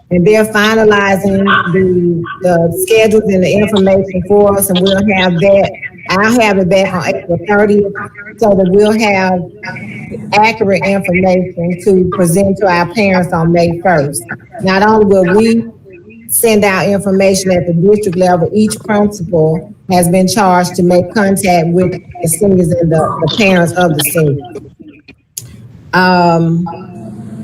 and they're finalizing the schedules and the information for us, and we'll have that. I'll have it back on April 30th so that we'll have accurate information to present to our parents on May 1st. Not only will we send out information at the district level, each principal has been charged to make contact with the seniors and the parents of the seniors.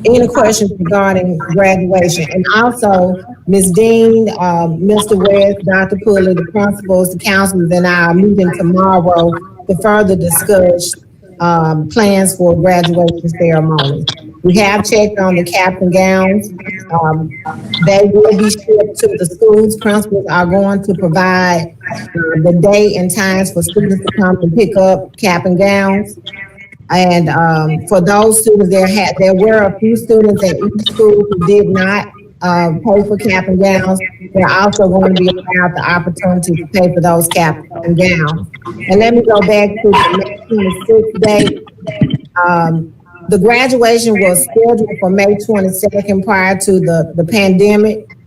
Any questions regarding graduation? And also, Ms. Dean, Mr. West, Dr. Pulley, the principals, the counselors, and I are meeting tomorrow to further discuss plans for graduation ceremony. We have checked on the cap and gowns. They will be shipped to the schools. Principals are going to provide the day and times for students to come and pick up cap and gowns. And for those students, there were a few students at each school who did not pay for cap and gowns. They're also going to be allowed the opportunity to pay for those cap and gowns. And let me go back to the May 26th date. The graduation was scheduled for May 22nd prior to the pandemic.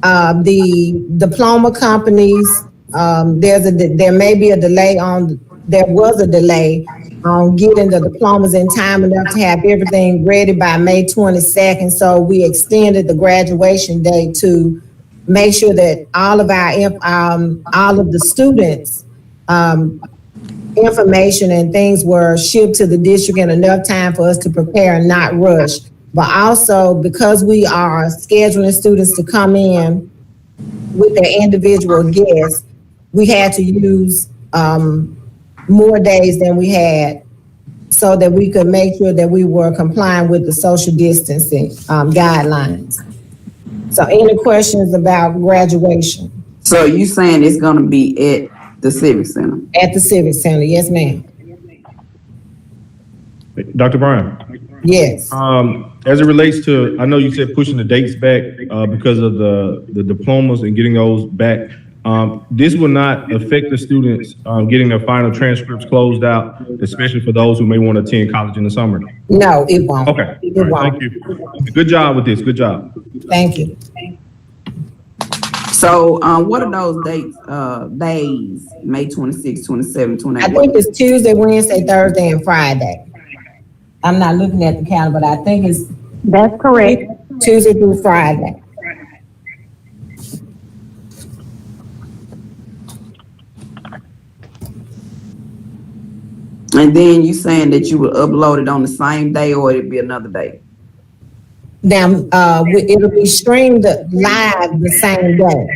The diploma companies, there may be a delay there was a delay on getting the diplomas in time enough to have everything ready by May 22nd. So we extended the graduation date to make sure that all of the students, information and things were shipped to the district in enough time for us to prepare and not rush. But also because we are scheduling students to come in with their individual guests, we had to use more days than we had so that we could make sure that we were complying with the social distancing guidelines. So any questions about graduation? So you saying it's gonna be at the Civic Center? At the Civic Center, yes, ma'am. Dr. Brown? Yes. As it relates to, I know you said pushing the dates back because of the diplomas and getting those back. This will not affect the students getting their final transcripts closed out, especially for those who may want to attend college in the summer. No, it won't. Okay. It Right, won't. thank you. Good job with this. Good job. Thank you. So what are those dates, days, May 26, 27, 28? I think it's Tuesday, Wednesday, Thursday, and Friday. I'm not looking at the calendar, but I think it's. That's correct. Tuesday through Friday. And then you saying that you will upload it on the same day or it'll be another day? Now, it'll be streamed live the same day.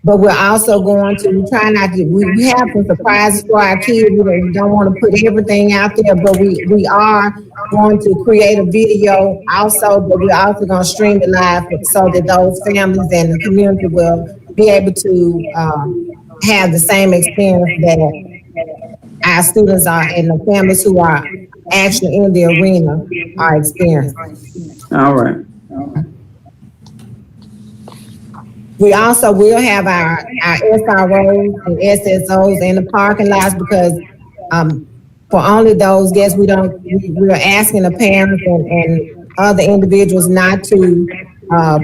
But we're also going to try not to, we have some surprises for our kids. We don't want to put everything out there, but we are going to create a video also, but we're also going to stream it live so that those families and the community will be able to have the same experience that our students are and the families who are actually in the arena are experiencing. All right. We also will have our SROs and SSOs in the parking lots because for only those guests, we're asking the parents and other individuals not to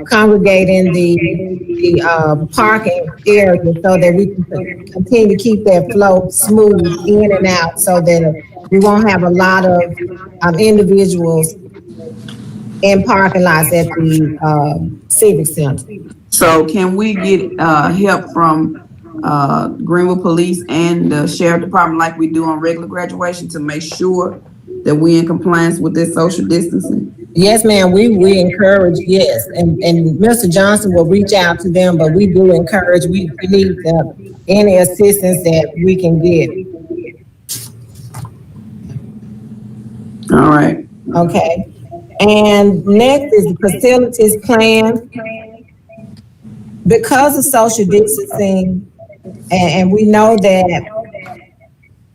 congregate in the parking area so that we can continue to keep that flow smooth in and out so that we won't have a lot of individuals in parking lots at the Civic Center. So can we get help from Greenwood Police and the Sheriff Department like we do on regular graduation to make sure that we in compliance with this social distancing? Yes, ma'am, we encourage, yes, and Mr. Johnson will reach out to them, but we do encourage, we need any assistance that we can get. All right. Okay. And next is the facilities plan. Because of social distancing, and we know that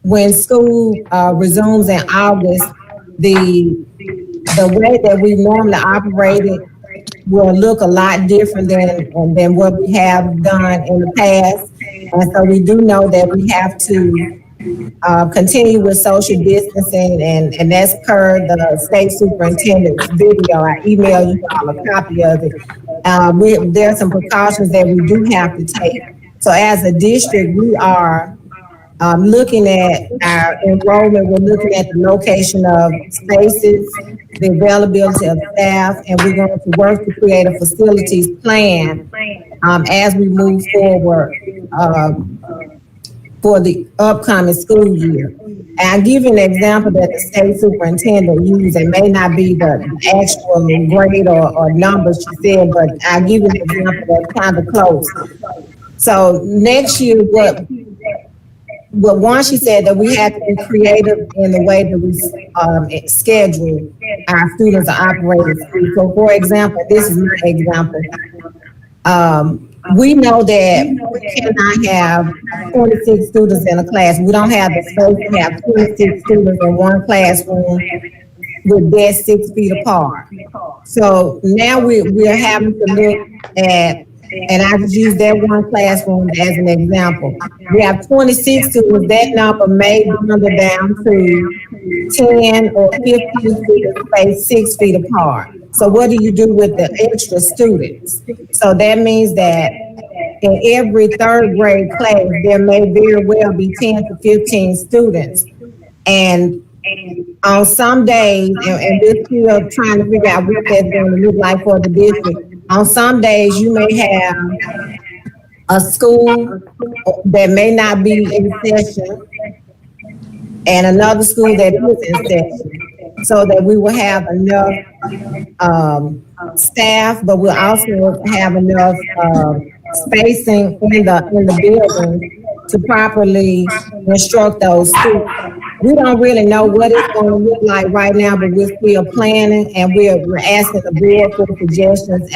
when school resumes in August, the way that we normally operated will look a lot different than what we have done in the past. And so we do know that we have to continue with social distancing, and that's per the state superintendent's video. I emailed you all a copy of it. There are some precautions that we do have to take. So as a district, we are looking at our enrollment. We're looking at the location of spaces, the availability of staff, and we're going to work to create a facilities plan as we move forward for the upcoming school year. And I'll give you an example that the state superintendent used. It may not be the actual grade or numbers she said, but I'll give you an example that's kind of close. So next year, what one, she said that we have to be creative in the way that we schedule our students to operate at school. So for example, this is my example. We know that we cannot have 26 students in a class. We don't have the space to have 26 students in one classroom with desks 6 feet apart. So now we're having to look at, and I just use that one classroom as an example. We have 26 students, that number may number down to 10 or 15 students spaced 6 feet apart. So what do you do with the extra students? So that means that in every third grade class, there may very well be 10 to 15 students. And on some days, and we're still trying to figure out what that's going to look like for the district. On some days, you may have a school that may not be in session and another school that is in session, so that we will have enough staff, but we'll also have enough spacing in the building to properly instruct those students. We don't really know what it's going to look like right now, but we're still planning, and we're asking the board for suggestions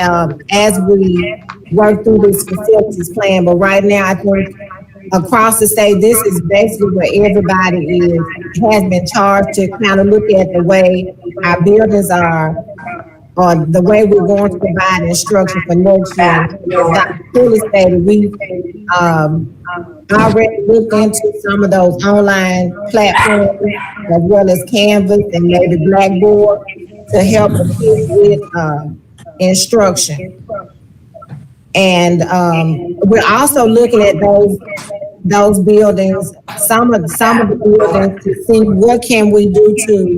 as we work through this facilities plan. But right now, I think across the state, this is basically where everybody has been charged to kind of look at the way our buildings are, or the way we're going to provide instruction for next year. As Dr. Cooley stated, we already looked into some of those online platforms, as well as Canvas and maybe Blackboard, to help the kids with instruction. And we're also looking at those buildings, some of the buildings, to see what can we do to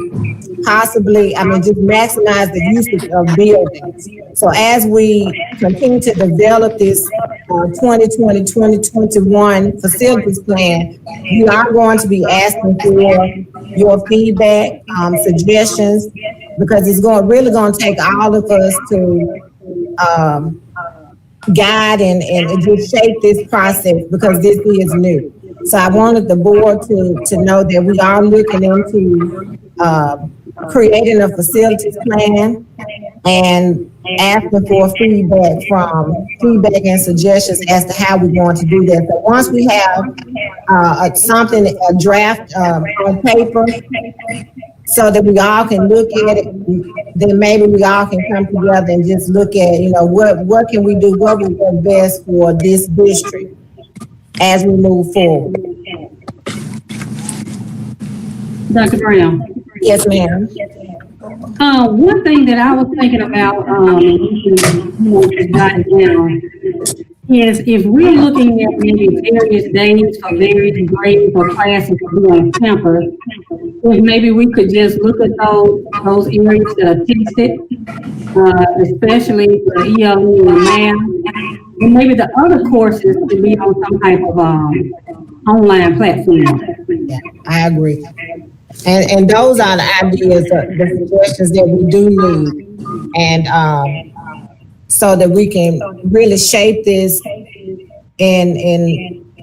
possibly, just maximize the usage of buildings. So as we continue to develop this 2020-2021 facilities plan, we are going to be asking for your feedback, suggestions, because it's really going to take all of us to guide and just shape this process, because this is new. So I wanted the board to know that we are looking into creating a facilities plan and asking for feedback and suggestions as to how we're going to do that. So once we have a draft on paper, so that we all can look at it, then maybe we all can come together and just look at, what can we do, what would work best for this district as we move forward. Dr. Brown. Yes, ma'am. One thing that I was thinking about, jotting down, is if we're looking at maybe various days for various grades or classes to be on campus, if maybe we could just look at those areas that are tested, especially the ELE and math, and maybe the other courses to be on some type of online platform. Yeah, I agree. And those are the ideas, the suggestions that we do need, and so that we can really shape this in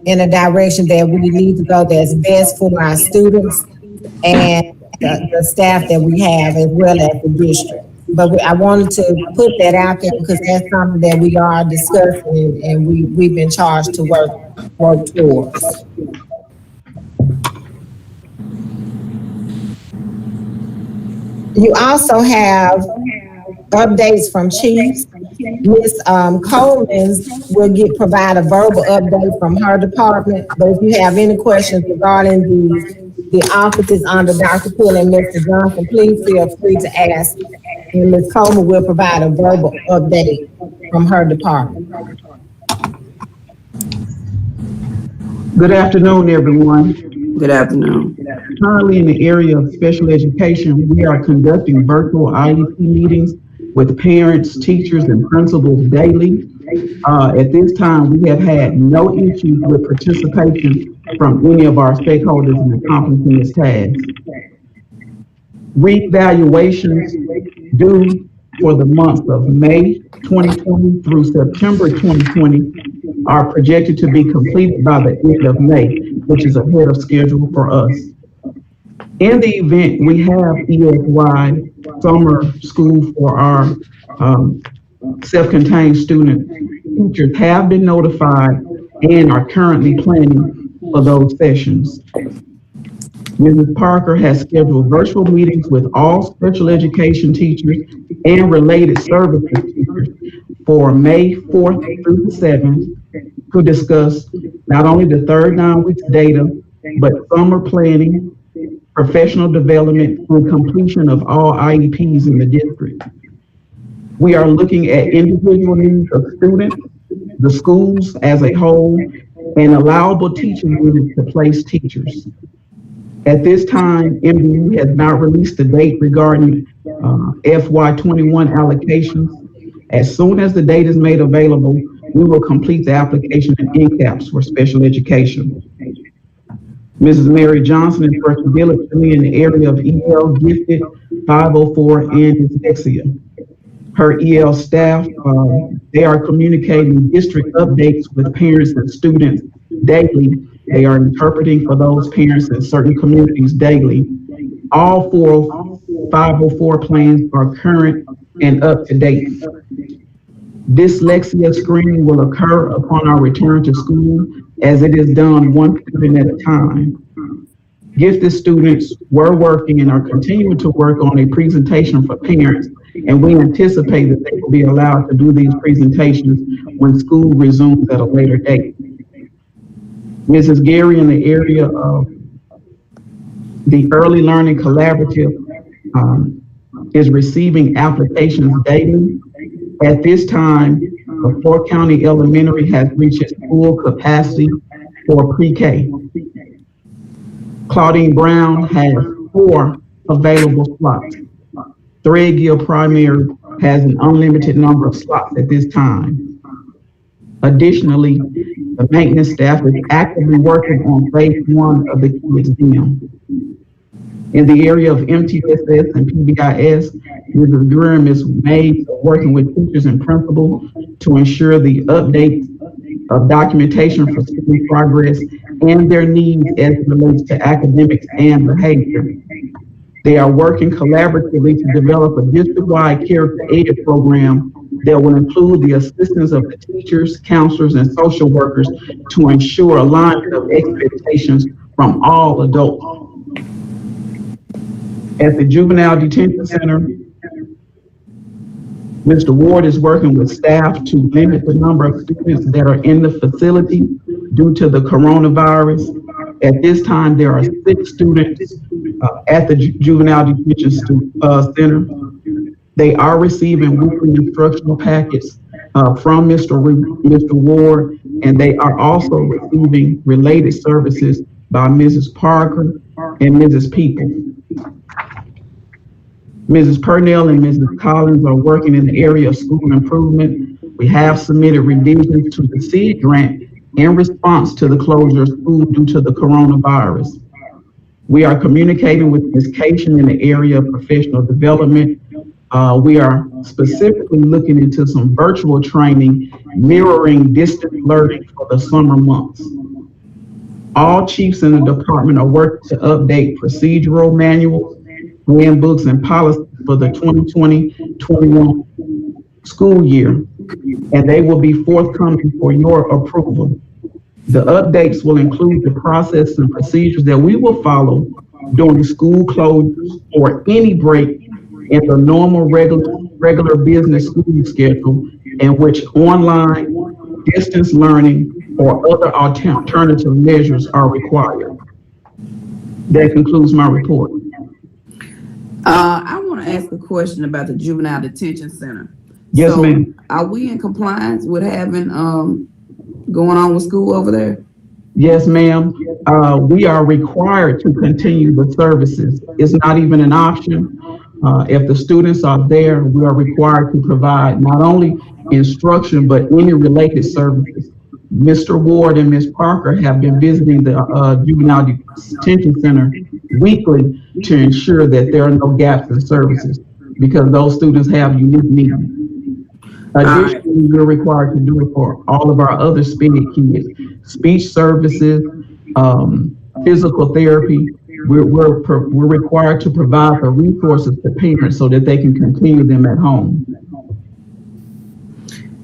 a direction that we need to go that's best for our students and the staff that we have, as well as the district. But I wanted to put that out there because that's something that we are discussing and we've been charged to work towards. You also have updates from chiefs. Ms. Coleman will provide a verbal update from her department. But if you have any questions regarding the offices under Dr. Poole and Mr. Johnson, please feel free to ask. And Ms. Coleman will provide a verbal update from her department. Good afternoon, everyone. Good afternoon. Currently in the area of special education, we are conducting virtual IEP meetings with parents, teachers, and principals daily. At this time, we have had no issues with participation from any of our stakeholders in accomplishing this task. Reevaluations due for the months of May 2020 through September 2020 are projected to be completed by the end of May, which is ahead of schedule for us. In the event we have ES-wide summer school for our self-contained students, teachers have been notified and are currently planning for those sessions. Mrs. Parker has scheduled virtual meetings with all special education teachers and related services teachers for May 4th through the 7th to discuss not only the third 9 weeks data, but summer planning, professional development, and completion of all IEPs in the district. We are looking at individual needs of students, the schools as a whole, and allowable teaching units to place teachers. At this time, MDE has not released a date regarding FY21 allocations. As soon as the date is made available, we will complete the application and NCAPs for special education. Mrs. Mary Johnson is working diligently in the area of EL, gifted, 504, and dyslexia. Her EL staff, they are communicating district updates with parents and students daily. They are interpreting for those parents in certain communities daily. All 4 504 plans are current and up to date. Dyslexia screening will occur upon our return to school, as it is done one student at a time. Gifted students were working and are continuing to work on a presentation for parents, and we anticipate that they will be allowed to do these presentations when school resumes at a later date. Mrs. Gary, in the area of the Early Learning Collaborative, is receiving applications daily. At this time, the 4 County Elementary has reached its full capacity for pre-K. Claudine Brown has 4 available slots. Threadgill Primary has an unlimited number of slots at this time. Additionally, the maintenance staff is actively working on phase 1 of the kids' DIM. In the area of MTSS and PBIS, Mrs. Durham is working with teachers and principals to ensure the update of documentation for student progress and their needs as it relates to academics and behavior. They are working collaboratively to develop a district-wide character aid program that will include the assistance of the teachers, counselors, and social workers to ensure alignment of expectations from all adults. At the Juvenile Detention Center, Mr. Ward is working with staff to limit the number of students that are in the facility due to the coronavirus. At this time, there are 6 students at the Juvenile Detention Center. They are receiving weekly instructional packets from Mr. Ward, and they are also receiving related services by Mrs. Parker and Mrs. People. Mrs. Purnell and Mrs. Collins are working in the area of school improvement. We have submitted revisions to the SEED grant in response to the closure of school due to the coronavirus. We are communicating with Ms. Cation in the area of professional development. We are specifically looking into some virtual training mirroring distance learning for the summer months. All chiefs in the department are working to update procedural manuals, handbooks, and policies for the 2020-21 school year, and they will be forthcoming for your approval. The updates will include the process and procedures that we will follow during school closures or any break in the normal regular business school schedule in which online, distance learning, or other alternative measures are required. That concludes my report. I want to ask a question about the Juvenile Detention Center. Yes, ma'am. Are we in compliance with having going on with school over there? Yes, ma'am. We are required to continue the services. It's not even an option. If the students are there, we are required to provide not only instruction, but any related services. Mr. Ward and Ms. Parker have been visiting the juvenile detention center weekly to ensure that there are no gaps in services because those students have unique needs. Additionally, we're required to do it for all of our other SPED kids, speech services, physical therapy. We're required to provide the resources to parents so that they can continue them at home.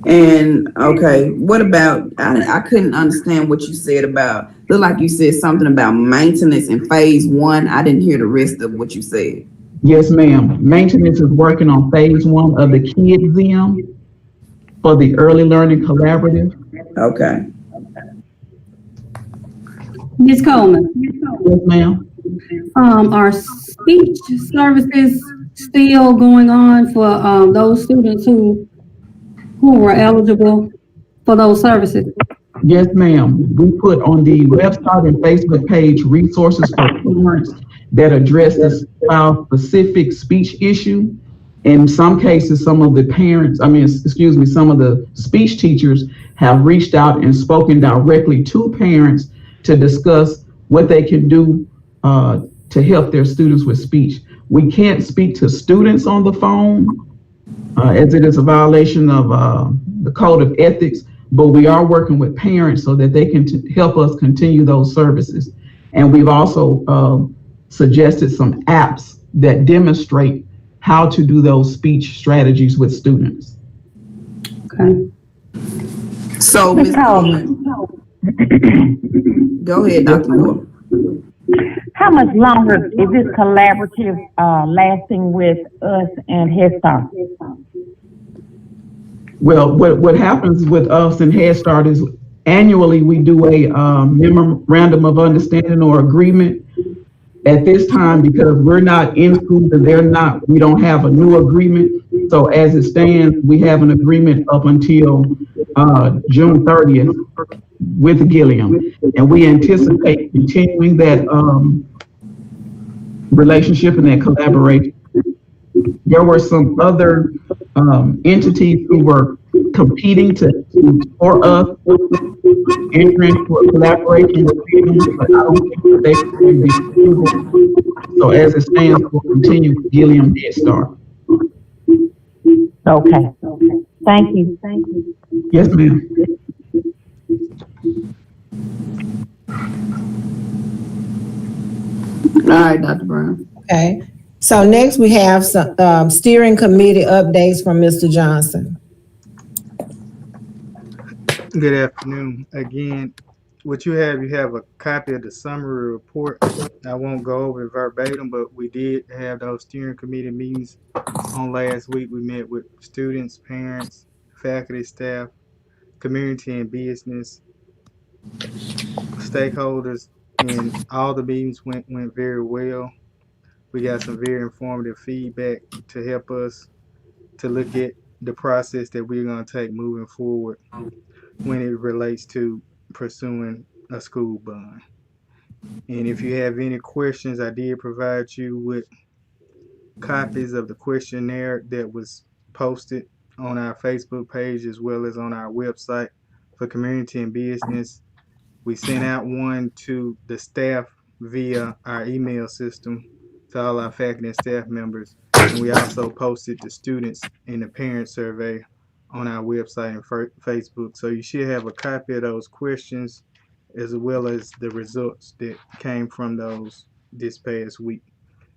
And okay, what about, I couldn't understand what you said about, look like you said something about maintenance in phase 1. I didn't hear the rest of what you said. Yes, ma'am. Maintenance is working on phase 1 of the KidZim for the Early Learning Collaborative. Okay. Ms. Coleman. Yes, ma'am. Are speech services still going on for those students who were eligible for those services? Yes, ma'am. We put on the website and Facebook page resources for parents that address this specific speech issue. In some cases, some of the parents, some of the speech teachers have reached out and spoken directly to parents to discuss what they can do to help their students with speech. We can't speak to students on the phone as it is a violation of the code of ethics, but we are working with parents so that they can help us continue those services. And we've also suggested some apps that demonstrate how to do those speech strategies with students. Okay. So, Ms. Coleman, go ahead, Dr. Moore. How much longer is this collaborative lasting with us and Head Start? Well, what happens with us and Head Start is annually we do a memorandum of understanding or agreement. At this time, because we're not in school and they're not, we don't have a new agreement. So as it stands, we have an agreement up until June 30th with Gilliam. And we anticipate continuing that relationship and that collaboration. There were some other entities who were competing for us, entering into a collaboration with them, but I don't think that they can be suitable. So as it stands, we'll continue with Gilliam Head Start. Okay. Thank you. Yes, ma'am. All right, Dr. Brown. Okay. So next we have some steering committee updates from Mr. Johnson. Good afternoon. Again, what you have a copy of the summary report. I won't go over it verbatim, but we did have those steering committee meetings on last week. We met with students, parents, faculty, staff, community and business, stakeholders, and all the meetings went very well. We got some very informative feedback to help us to look at the process that we're going to take moving forward when it relates to pursuing a school bond. And if you have any questions, I did provide you with copies of the questionnaire that was posted on our Facebook page as well as on our website for community and business. We sent out one to the staff via our email system to all our faculty and staff members. And we also posted the students in the parent survey on our website and Facebook. So you should have a copy of those questions as well as the results that came from those this past week.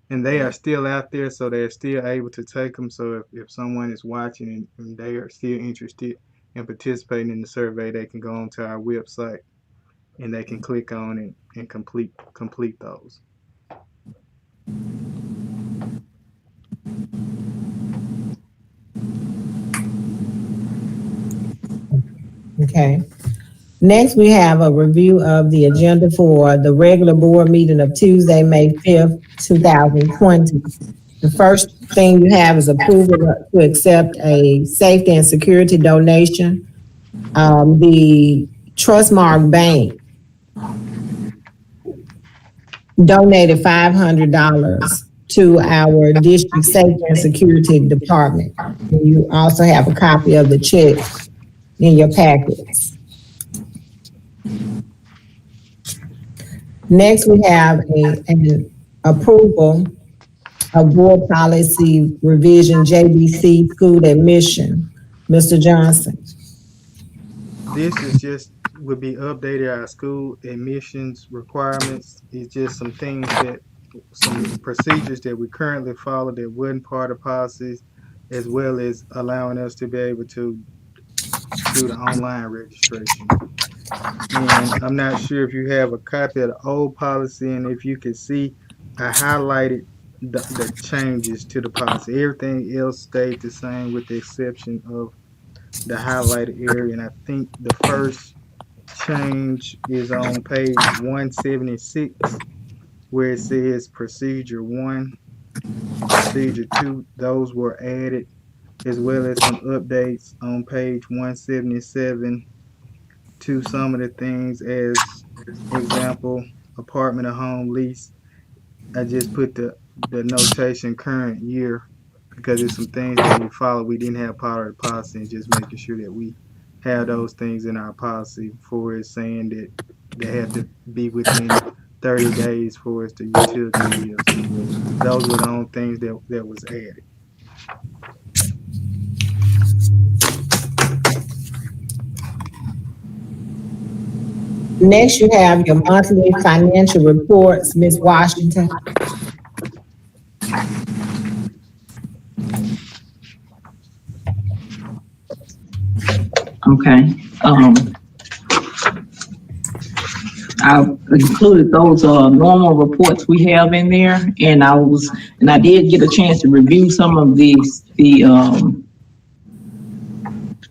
And they are still out there, so they're still able to take them. So if someone is watching and they are still interested in participating in the survey, they can go onto our website and they can click on it and complete those. Okay. Next, we have a review of the agenda for the regular board meeting of Tuesday, May 5th, 2020. The first thing you have is approval to accept a safety and security donation. The Trustmark Bank donated $500 to our district safety and security department. And you also have a copy of the check in your packets. Next, we have an approval of board policy revision, JBC school admission. Mr. Johnson. This is just would be updated our school admissions requirements. It's just some things that some procedures that we currently follow that wasn't part of policies, as well as allowing us to be able to do the online registration. And I'm not sure if you have a copy of the old policy, and if you can see, I highlighted the changes to the policy. Everything else stayed the same with the exception of the highlighted area. And I think the first change is on page 176, where it says procedure 1, procedure 2. Those were added, as well as some updates on page 177 to some of the things, as example, apartment or home lease. I just put the notation current year because there's some things that we follow we didn't have part of the policy, and just making sure that we have those things in our policy for it saying that they have to be within 30 days for us to utility bills. Those were the only things that was added. Next, you have your monthly financial reports, Ms. Washington. Okay. I included those normal reports we have in there, and I did get a chance to review some of the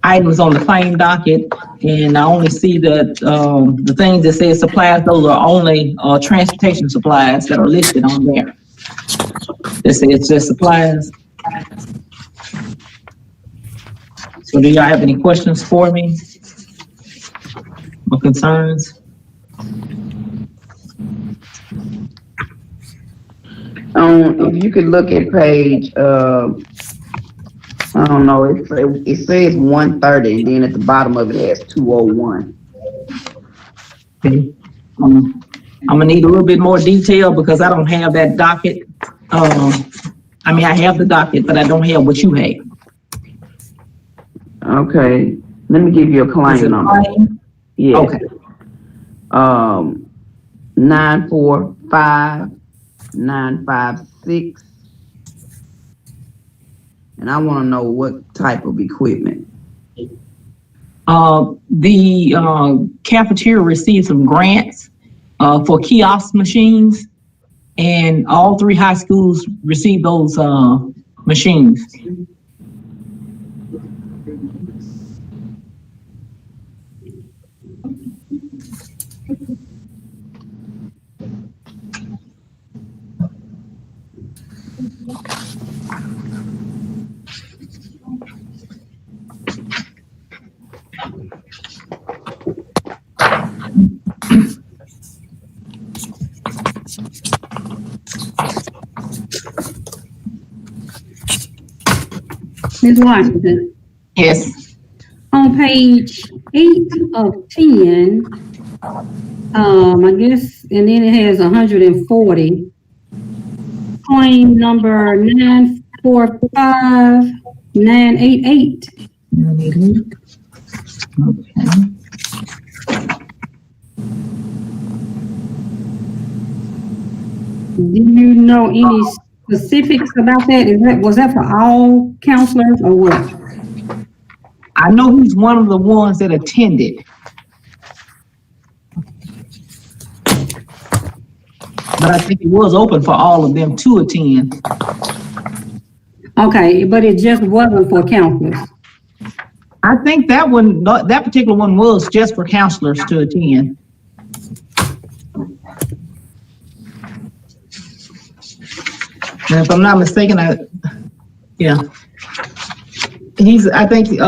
items on the claim docket, and I only see that the things that say supplies, those are only transportation supplies that are listed on there. They say it's just supplies. So do y'all have any questions for me or concerns? If you could look at page, I don't know, it says 130, and then at the bottom of it has 201. Okay. I'm gonna need a little bit more detail because I don't have that docket. I mean, I have the docket, but I don't have what you have. Okay, let me give you a claim number. Yeah. Okay. 945956. And I want to know what type of equipment. The cafeteria received some grants for kiosk machines, and all 3 high schools received those machines. Ms. Washington. Yes. On page 8 of 10, I guess, and then it has 140. Claim number 945988. Okay. Do you know any specifics about that? Was that for all counselors or what? I know he's one of the ones that attended. But I think it was open for all of them to attend. Okay, but it just wasn't for counselors. I think that one, that particular one was just for counselors to attend. And if I'm not mistaken, yeah. I think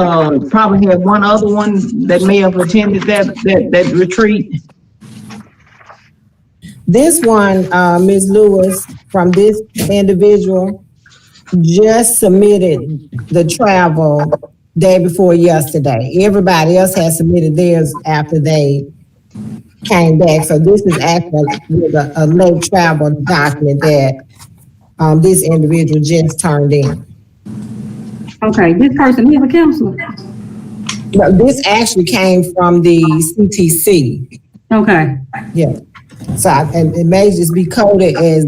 probably had one other one that may have attended that retreat. This one, Ms. Lewis, from this individual, just submitted the travel day before yesterday. Everybody else has submitted theirs after they came back. So this is actually a late travel document that this individual just turned in. Okay, this person is a counselor. No, this actually came from the CTC. Okay. Yeah. So and it may just be coded as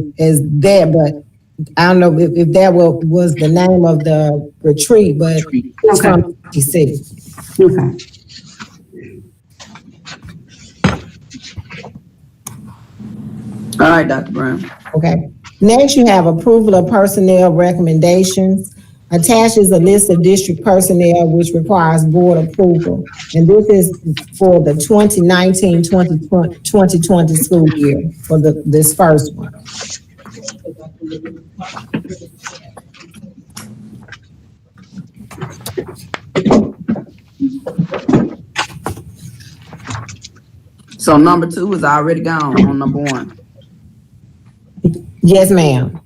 that, but I don't know if that was the name of the retreat, but it's from CTC. Okay. All right, Dr. Brown. Okay. Next, you have approval of personnel recommendations. Attached is a list of district personnel which requires board approval. And this is for the 2019-2020 school year for this first one. So number 2 is already gone on number 1. Yes, ma'am.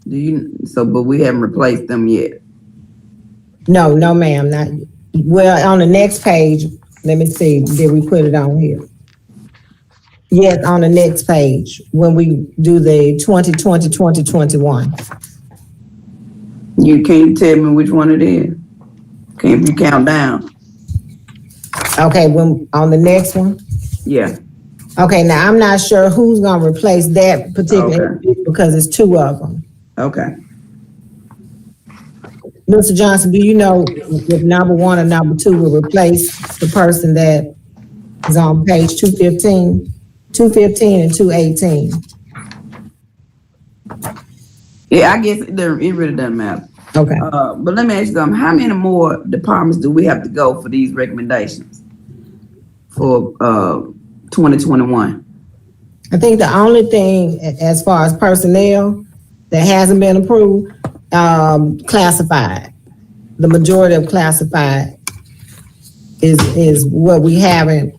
But we haven't replaced them yet. No, ma'am, not. Well, on the next page, let me see, did we put it on here? Yes, on the next page, when we do the 2020-2021. You can't tell me which one it is. Can't you count down? Okay, when on the next one? Yeah. Okay, now I'm not sure who's gonna replace that particular because it's 2 of them. Okay. Mr. Johnson, do you know if number 1 or number 2 will replace the person that is on page 215 and 218? Yeah, I guess it really doesn't matter. Okay. But let me ask you something. How many more departments do we have to go for these recommendations for 2021? I think the only thing as far as personnel that hasn't been approved, classified. The majority of classified is what we haven't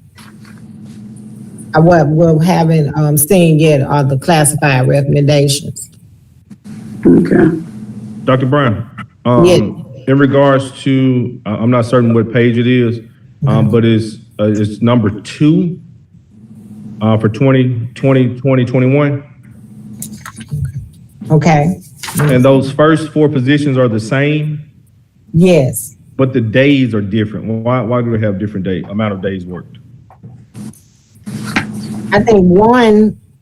seen yet are the classified recommendations. Okay. Dr. Brown, in regards to, I'm not certain what page it is, but it's number 2 for 2020-2021. Okay. And those first 4 positions are the same? Yes. But the days are different. Why do they have different amount of days worked? I think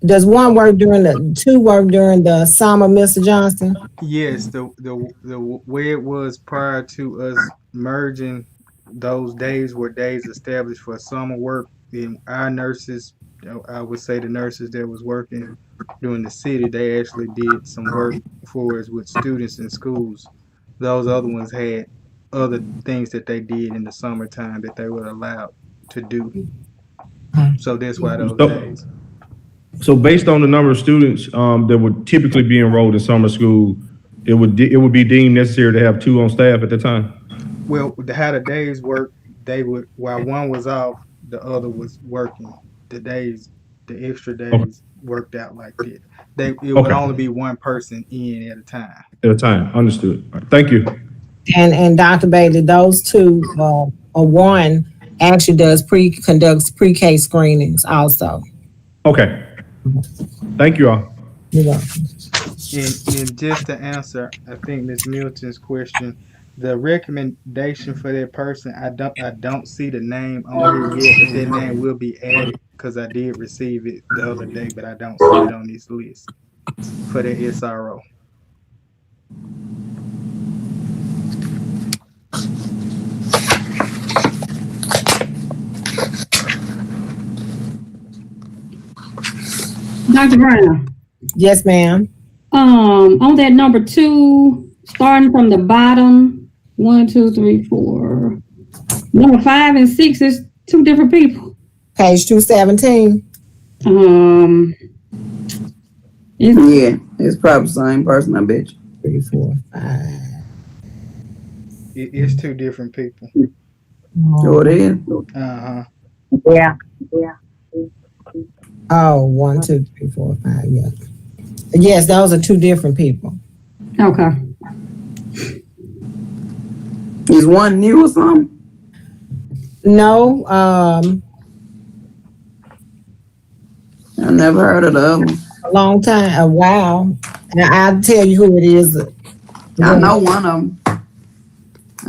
does 2 work during the summer, Mr. Johnson? Yes, the way it was prior to us merging, those days were days established for summer work. And our nurses, I would say the nurses that was working during the city, they actually did some work for us with students in schools. Those other ones had other things that they did in the summertime that they were allowed to do. So that's why those days. So based on the number of students that would typically be enrolled in summer school, it would be deemed necessary to have 2 on staff at the time? Well, how the days work, they would, while one was off, the other was working. The extra days worked out like that. It would only be one person in at a time. At a time, understood. All right, thank you. And Dr. Bailey, those 2 or 1 actually conducts pre-K screenings also. Okay. Thank you all. You're welcome. And just to answer, I think Ms. Milton's question, the recommendation for that person, I don't see the name on here yet, but that name will be added because I did receive it the other day, but I don't see it on this list for the SRO. Dr. Brown. Yes, ma'am. On that number 2, starting from the bottom, 1, 2, 3, 4. Number 5 and 6 is 2 different people. Page 217. It's probably the same person, I bet you. 3, 4, 5. It's 2 different people. Oh, it is? Yeah. Oh, 1, 2, 3, 4, 5. Yeah. Yes, those are 2 different people. Okay. Is one new or something? No, I never heard of the other one. A long time, a while. And I'll tell you who it is. I know one of them. I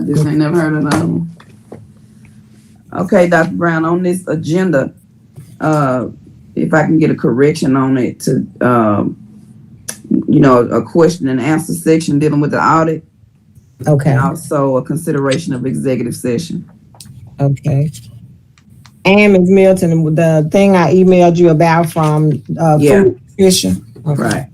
just ain't never heard of the other one. Okay, Dr. Brown, on this agenda, if I can get a correction on it to, a question and answer section dealing with the audit. Okay. And also a consideration of executive session. Okay. And Ms. Milton, the thing I emailed you about from Food Nutrition. Okay. Right.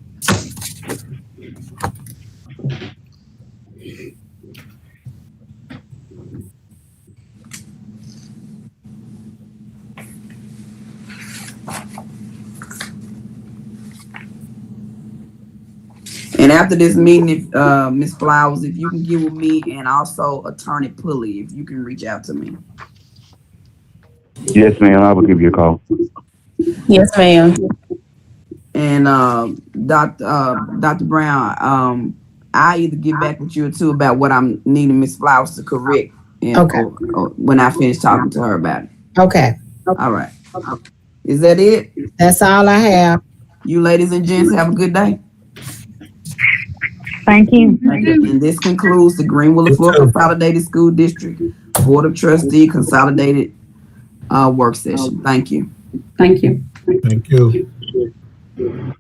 And after this meeting, if Ms. Flowers, if you can get with me, and also Attorney Pulley, if you can reach out to me. Yes, ma'am. I will give you a call. Yes, ma'am. And Dr. Brown, I either get back with you or two about what I'm needing Ms. Flowers to correct, and, or when I finish talking to her about it. Okay. All right. Is that it? That's all I have. You ladies and gents have a good day. Thank you. And this concludes the Greenwood Leflore Consolidated School District Board of Trustee Consolidated work session. Thank you. Thank you. Thank you.